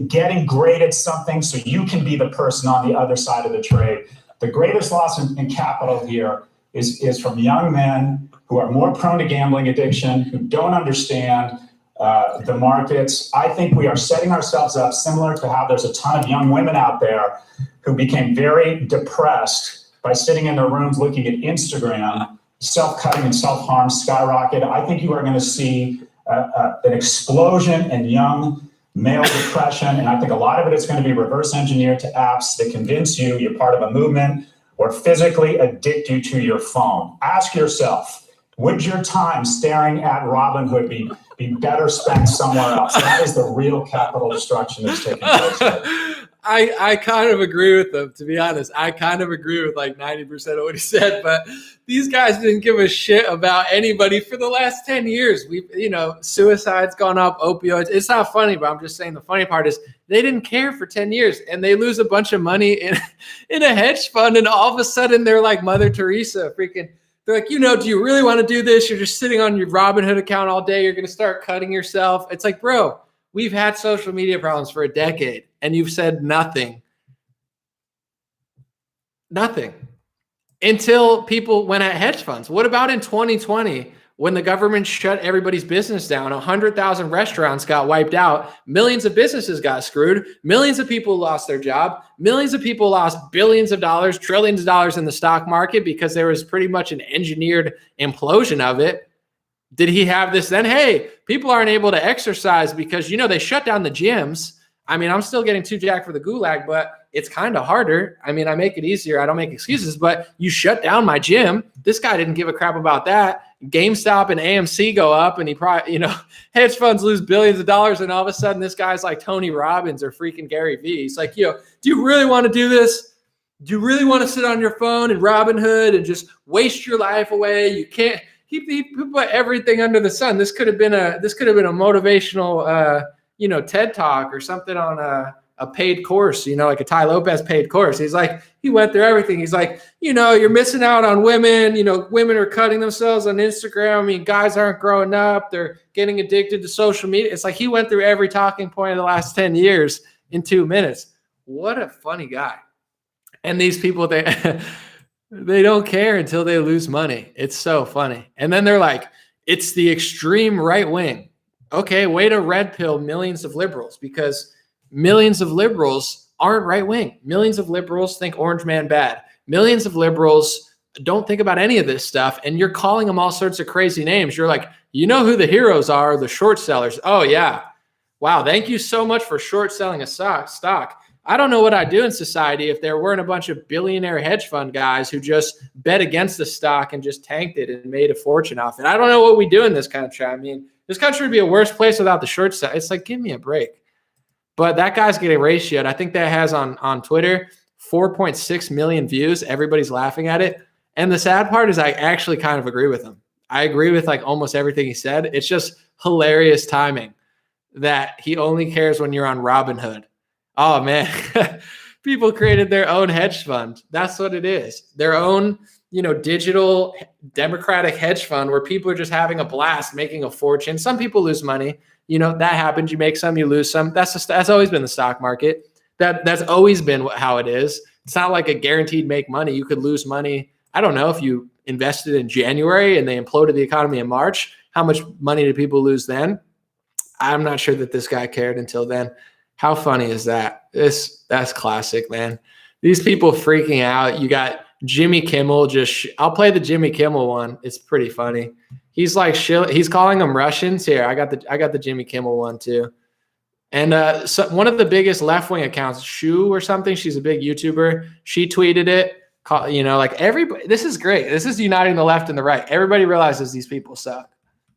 getting great at something so you can be the person on the other side of the trade? The greatest loss in capital here is from young men who are more prone to gambling addiction, who don't understand the markets. I think we are setting ourselves up similar to how there's a ton of young women out there who became very depressed by sitting in their rooms looking at Instagram. Self-cutting and self-harm skyrocket. I think you are going to see an explosion in young male depression, and I think a lot of it is going to be reverse engineered to apps that convince you you're part of a movement or physically addict you to your phone. Ask yourself, would your time staring at Robinhood be better spent somewhere else? That is the real capital destruction that's taking place here. I kind of agree with them, to be honest. I kind of agree with like 90% of what he said, but these guys didn't give a shit about anybody for the last 10 years. Suicide's gone up, opioids. It's not funny, but I'm just saying the funny part is they didn't care for 10 years and they lose a bunch of money in a hedge fund. And all of a sudden they're like Mother Teresa freaking. They're like, do you really want to do this? You're just sitting on your Robinhood account all day. You're going to start cutting yourself. It's like, bro, we've had social media problems for a decade and you've said nothing. Nothing. Until people went at hedge funds. What about in 2020 when the government shut everybody's business down? 100,000 restaurants got wiped out. Millions of businesses got screwed. Millions of people lost their job. Millions of people lost billions of dollars, trillions of dollars in the stock market because there was pretty much an engineered implosion of it. Did he have this then? Hey, people aren't able to exercise because, they shut down the gyms. I mean, I'm still getting too jacked for the gulag, but it's kind of harder. I mean, I make it easier. I don't make excuses, but you shut down my gym. This guy didn't give a crap about that. GameStop and AMC go up and he probably, hedge funds lose billions of dollars. And all of a sudden this guy's like Tony Robbins or freaking Gary Vee. He's like, do you really want to do this? Do you really want to sit on your phone and Robinhood and just waste your life away? You can't he put everything under the sun. This could have been a motivational, TED talk or something on a paid course, like a Ty Lopez paid course. He's like, he went through everything. He's like, you're missing out on women. Women are cutting themselves on Instagram. I mean, guys aren't growing up. They're getting addicted to social media. It's like he went through every talking point of the last 10 years in 2 minutes. What a funny guy. And these people, they don't care until they lose money. It's so funny. And then they're like, it's the extreme right wing. Okay, way to red pill millions of liberals because millions of liberals aren't right wing. Millions of liberals think Orange Man bad. Millions of liberals don't think about any of this stuff. And you're calling them all sorts of crazy names. You're like, who the heroes are? The short sellers. Oh, yeah. Wow. Thank you so much for short selling a stock. I don't know what I'd do in society if there weren't a bunch of billionaire hedge fund guys who just bet against the stock and just tanked it and made a fortune off it. I don't know what we do in this country. I mean, this country would be a worse place without the short sell. It's like, give me a break. But that guy's getting ratioed. I think that has on Twitter 4.6 million views. Everybody's laughing at it. And the sad part is I actually kind of agree with him. I agree with like almost everything he said. It's just hilarious timing that he only cares when you're on Robinhood. Oh, man. People created their own hedge fund. That's what it is. Their own, digital democratic hedge fund where people are just having a blast, making a fortune. Some people lose money. That happens. You make some, you lose some. That's always been the stock market. That's always been how it is. It's not like a guaranteed make money. You could lose money. I don't know if you invested in January and they imploded the economy in March. How much money did people lose then? I'm not sure that this guy cared until then. How funny is that? That's classic, man. These people freaking out. You got Jimmy Kimmel. I'll play the Jimmy Kimmel one. It's pretty funny. He's like, he's calling them Russians. Here, I got the Jimmy Kimmel one too. And so one of the biggest left-wing accounts, Shu or something, she's a big YouTuber. She tweeted it. Like everybody, this is great. This is uniting the left and the right. Everybody realizes these people suck.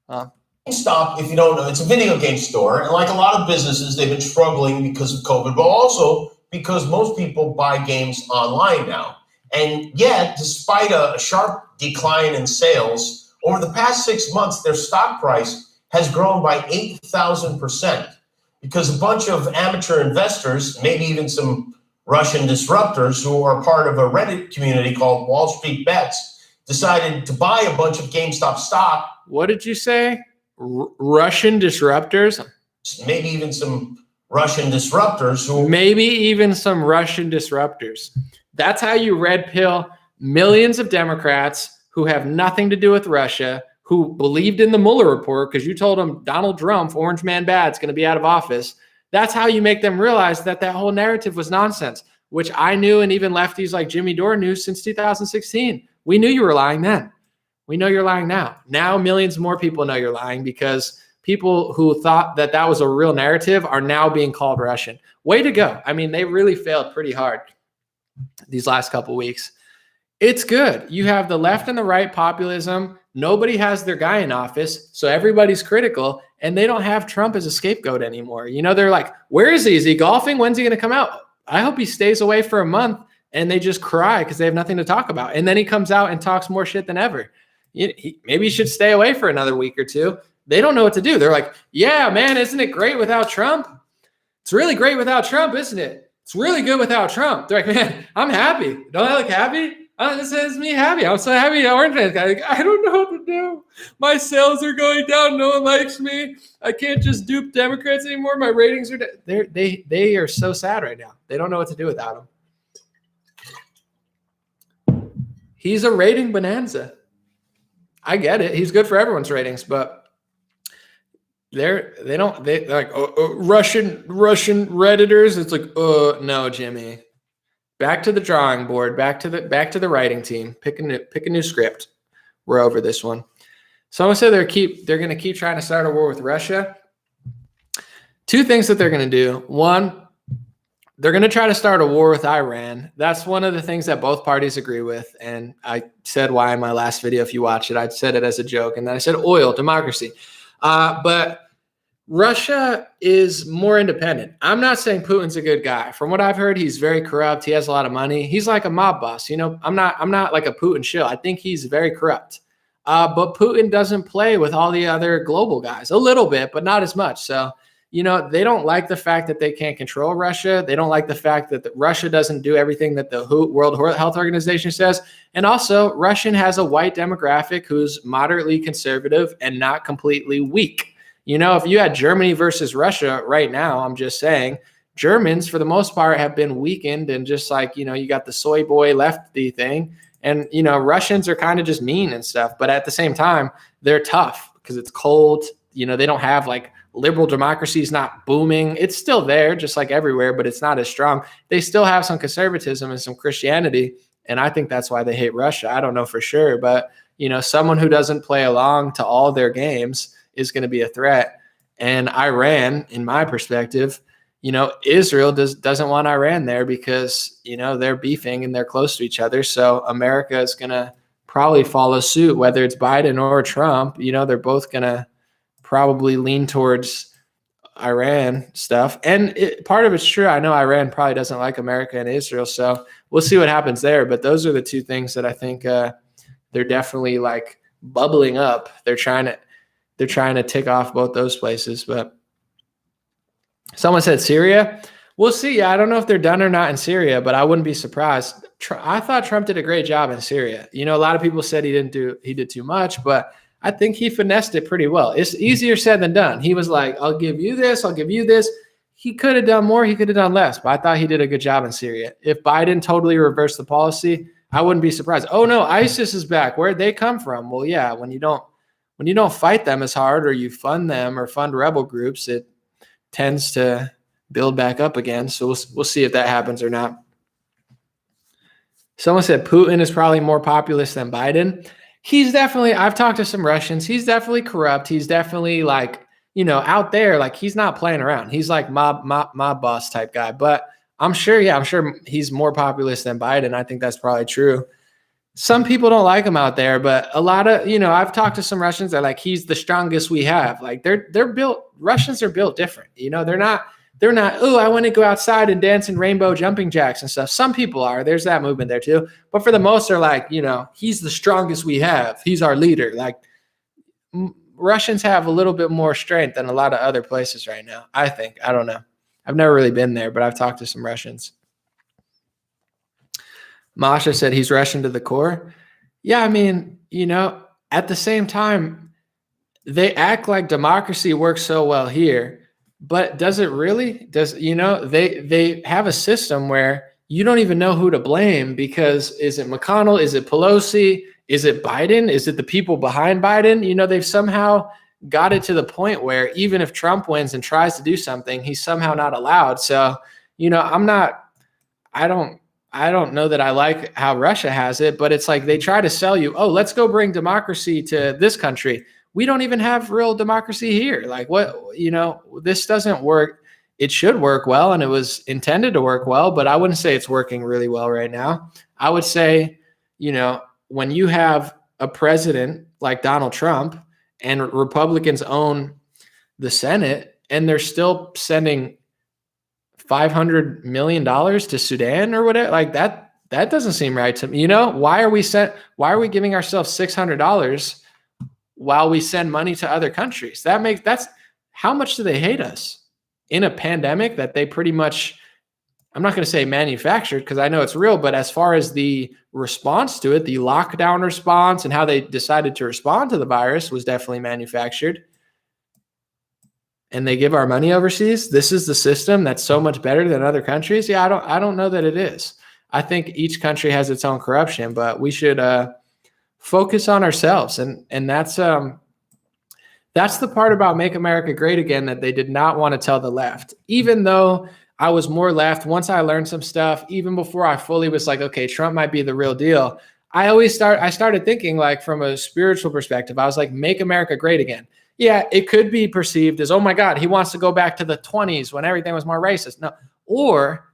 GameStop, if you don't know, it's a video game store. And like a lot of businesses, they've been struggling because of COVID, but also because most people buy games online now. And yet, despite a sharp decline in sales, over the past 6 months, their stock price has grown by 8,000% because a bunch of amateur investors, maybe even some Russian disruptors who are part of a Reddit community called Wall Street Bets, decided to buy a bunch of GameStop stock. What did you say? Russian disruptors? Maybe even some Russian disruptors That's how you red pill millions of Democrats who have nothing to do with Russia, who believed in the Mueller report because you told them Donald Trump, Orange Man Bad, is going to be out of office. That's how you make them realize that whole narrative was nonsense, which I knew, and even lefties like Jimmy Dore knew since 2016. We knew you were lying then. We know you're lying now. Now millions more people know you're lying because people who thought that was a real narrative are now being called Russian. Way to go. I mean, they really failed pretty hard these last couple weeks. It's good. You have the left and the right populism. Nobody has their guy in office, so everybody's critical, and they don't have Trump as a scapegoat anymore. They're like, where is he? Is he golfing? When's he going to come out? I hope he stays away for a month, and they just cry because they have nothing to talk about. And then he comes out and talks more shit than ever. Maybe he should stay away for another week or two. They don't know what to do. They're like, yeah, man, isn't it great without Trump? It's really great without Trump, isn't it? It's really good without Trump. They're like, man, I'm happy. Don't I look happy? This is me happy. I'm so happy. Orange Man guy. I don't know what to do. My sales are going down. No one likes me. I can't just dupe Democrats anymore. My ratings are they are so sad right now. They don't know what to do without him. He's a rating bonanza. I get it. He's good for everyone's ratings, but they're like Russian Redditors. It's like, no, Jimmy. Back to the drawing board, back to the writing team. Pick a new script. We're over this one. Someone said they're going to keep trying to start a war with Russia. Two things that they're going to do. One, they're going to try to start a war with Iran. That's one of the things that both parties agree with. And I said why in my last video, if you watch it, I said it as a joke. And then I said oil, democracy. But Russia is more independent. I'm not saying Putin's a good guy. From what I've heard, he's very corrupt. He has a lot of money. He's like a mob boss. I'm not like a Putin shill. I think he's very corrupt. But Putin doesn't play with all the other global guys. A little bit, but not as much. So, they don't like the fact that they can't control Russia. They don't like the fact that Russia doesn't do everything that the World Health Organization says. And also, Russia has a white demographic who's moderately conservative and not completely weak. If you had Germany versus Russia right now, I'm just saying, Germans, for the most part, have been weakened and just like, you got the soy boy lefty thing. And, Russians are kind of just mean and stuff. But at the same time, they're tough because it's cold. They don't have like liberal democracy is not booming. It's still there, just like everywhere, but it's not as strong. They still have some conservatism and some Christianity. And I think that's why they hate Russia. I don't know for sure. But, someone who doesn't play along to all their games is going to be a threat. And Iran, in my perspective, Israel doesn't want Iran there because, they're beefing and they're close to each other. So America is going to probably follow suit, whether it's Biden or Trump. They're both going to probably lean towards Iran stuff. And part of it's true. I know Iran probably doesn't like America and Israel. So we'll see what happens there. But those are the two things that I think they're definitely like bubbling up. They're trying to tick off both those places. But someone said Syria. We'll see. I don't know if they're done or not in Syria, but I wouldn't be surprised. I thought Trump did a great job in Syria. A lot of people said he did too much, but I think he finessed it pretty well. It's easier said than done. He was like, I'll give you this. I'll give you this. He could have done more. He could have done less, but I thought he did a good job in Syria. If Biden totally reversed the policy, I wouldn't be surprised. Oh no, ISIS is back. Where'd they come from? Well, yeah, when you don't fight them as hard or you fund them or fund rebel groups, it tends to build back up again. So we'll see if that happens or not. Someone said Putin is probably more populist than Biden. He's definitely, I've talked to some Russians. He's definitely corrupt. He's definitely like, out there, like he's not playing around. He's like mob boss type guy. But I'm sure he's more populist than Biden. I think that's probably true. Some people don't like him out there, but a lot of, I've talked to some Russians that are like, he's the strongest we have. Like Russians are built different. They're not, oh, I want to go outside and dance in rainbow jumping jacks and stuff. Some people are, there's that movement there too. But for the most, they're like, he's the strongest we have. He's our leader. Like Russians have a little bit more strength than a lot of other places right now, I think. I don't know. I've never really been there, but I've talked to some Russians. Masha said he's Russian to the core. Yeah, I mean, at the same time, they act like democracy works so well here, but does it really? They have a system where you don't even know who to blame because is it McConnell? Is it Pelosi? Is it Biden? Is it the people behind Biden? They've somehow got it to the point where even if Trump wins and tries to do something, he's somehow not allowed. So, I don't know that I like how Russia has it, but it's like they try to sell you, oh, let's go bring democracy to this country. We don't even have real democracy here. Like this doesn't work. It should work well, and it was intended to work well, but I wouldn't say it's working really well right now. I would say, when you have a president like Donald Trump and Republicans own the Senate and they're still sending $500 million to Sudan or whatever, like that doesn't seem right to me. Why are we giving ourselves $600 while we send money to other countries? That's how much do they hate us in a pandemic that they pretty much, I'm not going to say manufactured because I know it's real, but as far as the response to it, the lockdown response and how they decided to respond to the virus was definitely manufactured. And they give our money overseas. This is the system that's so much better than other countries. Yeah, I don't know that it is. I think each country has its own corruption, but we should focus on ourselves. And that's the part about Make America Great Again that they did not want to tell the left. Even though I was more left, once I learned some stuff, even before I fully was like, okay, Trump might be the real deal. I started thinking like from a spiritual perspective, I was like, make America great again. Yeah, it could be perceived as, oh my God, he wants to go back to the 20s when everything was more racist. No, or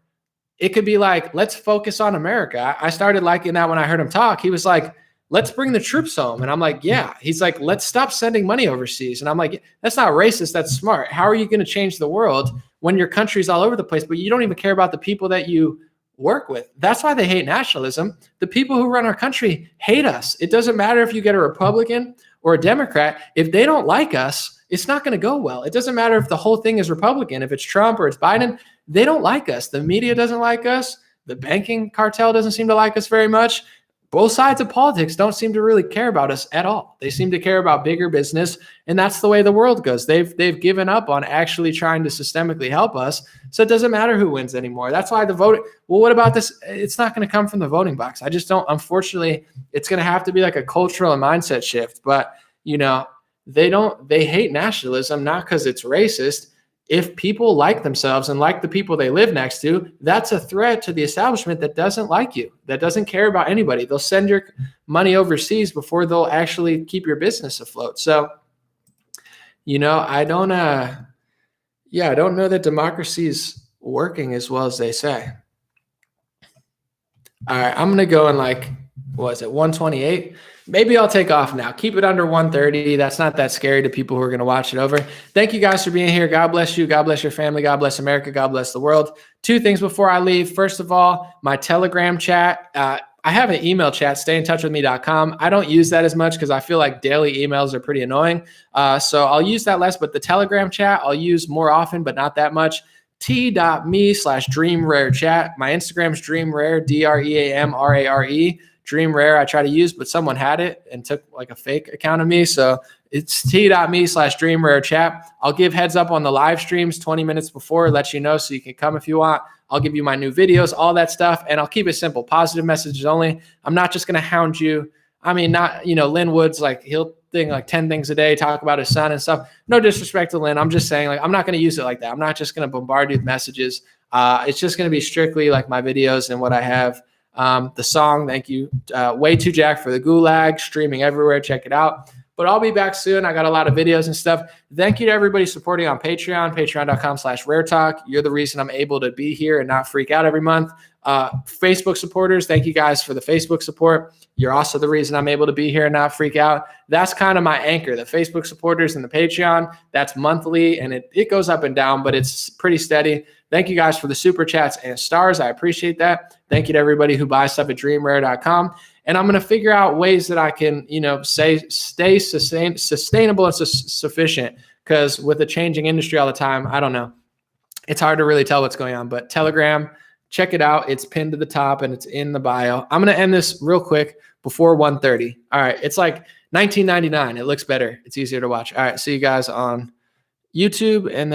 it could be like, let's focus on America. I started liking that when I heard him talk. He was like, let's bring the troops home. And I'm like, yeah. He's like, let's stop sending money overseas. And I'm like, that's not racist. That's smart. How are you going to change the world when your country's all over the place, but you don't even care about the people that you work with? That's why they hate nationalism. The people who run our country hate us. It doesn't matter if you get a Republican or a Democrat. If they don't like us, it's not going to go well. It doesn't matter if the whole thing is Republican, if it's Trump or it's Biden, they don't like us. The media doesn't like us. The banking cartel doesn't seem to like us very much. Both sides of politics don't seem to really care about us at all. They seem to care about bigger business, and that's the way the world goes. They've given up on actually trying to systemically help us, so it doesn't matter who wins anymore. That's why the vote. Well, what about this? It's not going to come from the voting box. I just don't. Unfortunately, it's going to have to be like a cultural and mindset shift. But they hate nationalism not because it's racist. If people like themselves and like the people they live next to, that's a threat to the establishment that doesn't like you, that doesn't care about anybody. They'll send your money overseas before they'll actually keep your business afloat. So, I don't know that democracy is working as well as they say. All right, I'm going to go in 128? Maybe I'll take off now. Keep it under 130. That's not that scary to people who are going to watch it over. Thank you guys for being here. God bless you. God bless your family. God bless America. God bless the world. 2 things before I leave. First of all, my Telegram chat. I have an email chat, stayintouchwithme.com. I don't use that as much because I feel like daily emails are pretty annoying. So I'll use that less, but the Telegram chat I'll use more often, but not that much. t.me/dreamrarechat. My Instagram's dreamrare, DREAMRARE. Dream Rare I try to use, but someone had it and took like a fake account of me. So it's t.me/Dream Rare Chat. I'll give heads up on the live streams 20 minutes before, let you know so you can come if you want. I'll give you my new videos, all that stuff. And I'll keep it simple, positive messages only. I'm not just going to hound you. I mean, Lynn Woods, like he'll think like 10 things a day, talk about his son and stuff. No disrespect to Lynn. I'm just saying I'm not going to use it like that. I'm not just going to bombard you with messages. It's just going to be strictly like my videos and what I have. The song, thank you. Way Too Jack for the Gulag, streaming everywhere. Check it out. but I'll be back soon. I got a lot of videos and stuff. Thank you to everybody supporting on Patreon, patreon.com/raretalk. You're the reason I'm able to be here and not freak out every month. Facebook supporters, thank you guys for the Facebook support. You're also the reason I'm able to be here and not freak out. That's kind of my anchor, the Facebook supporters and the Patreon. That's monthly, and it goes up and down, but it's pretty steady. Thank you guys for the super chats and stars. I appreciate that. Thank you to everybody who buys stuff at dreamrare.com. And I'm going to figure out ways that I can, stay sustainable and sufficient, because with a changing industry all the time, I don't know. It's hard to really tell what's going on, but Telegram, check it out. It's pinned to the top and it's in the bio. I'm going to end this real quick before 1:30. All right. It's like 1999. It looks better. It's easier to watch. All right. See you guys on YouTube, and then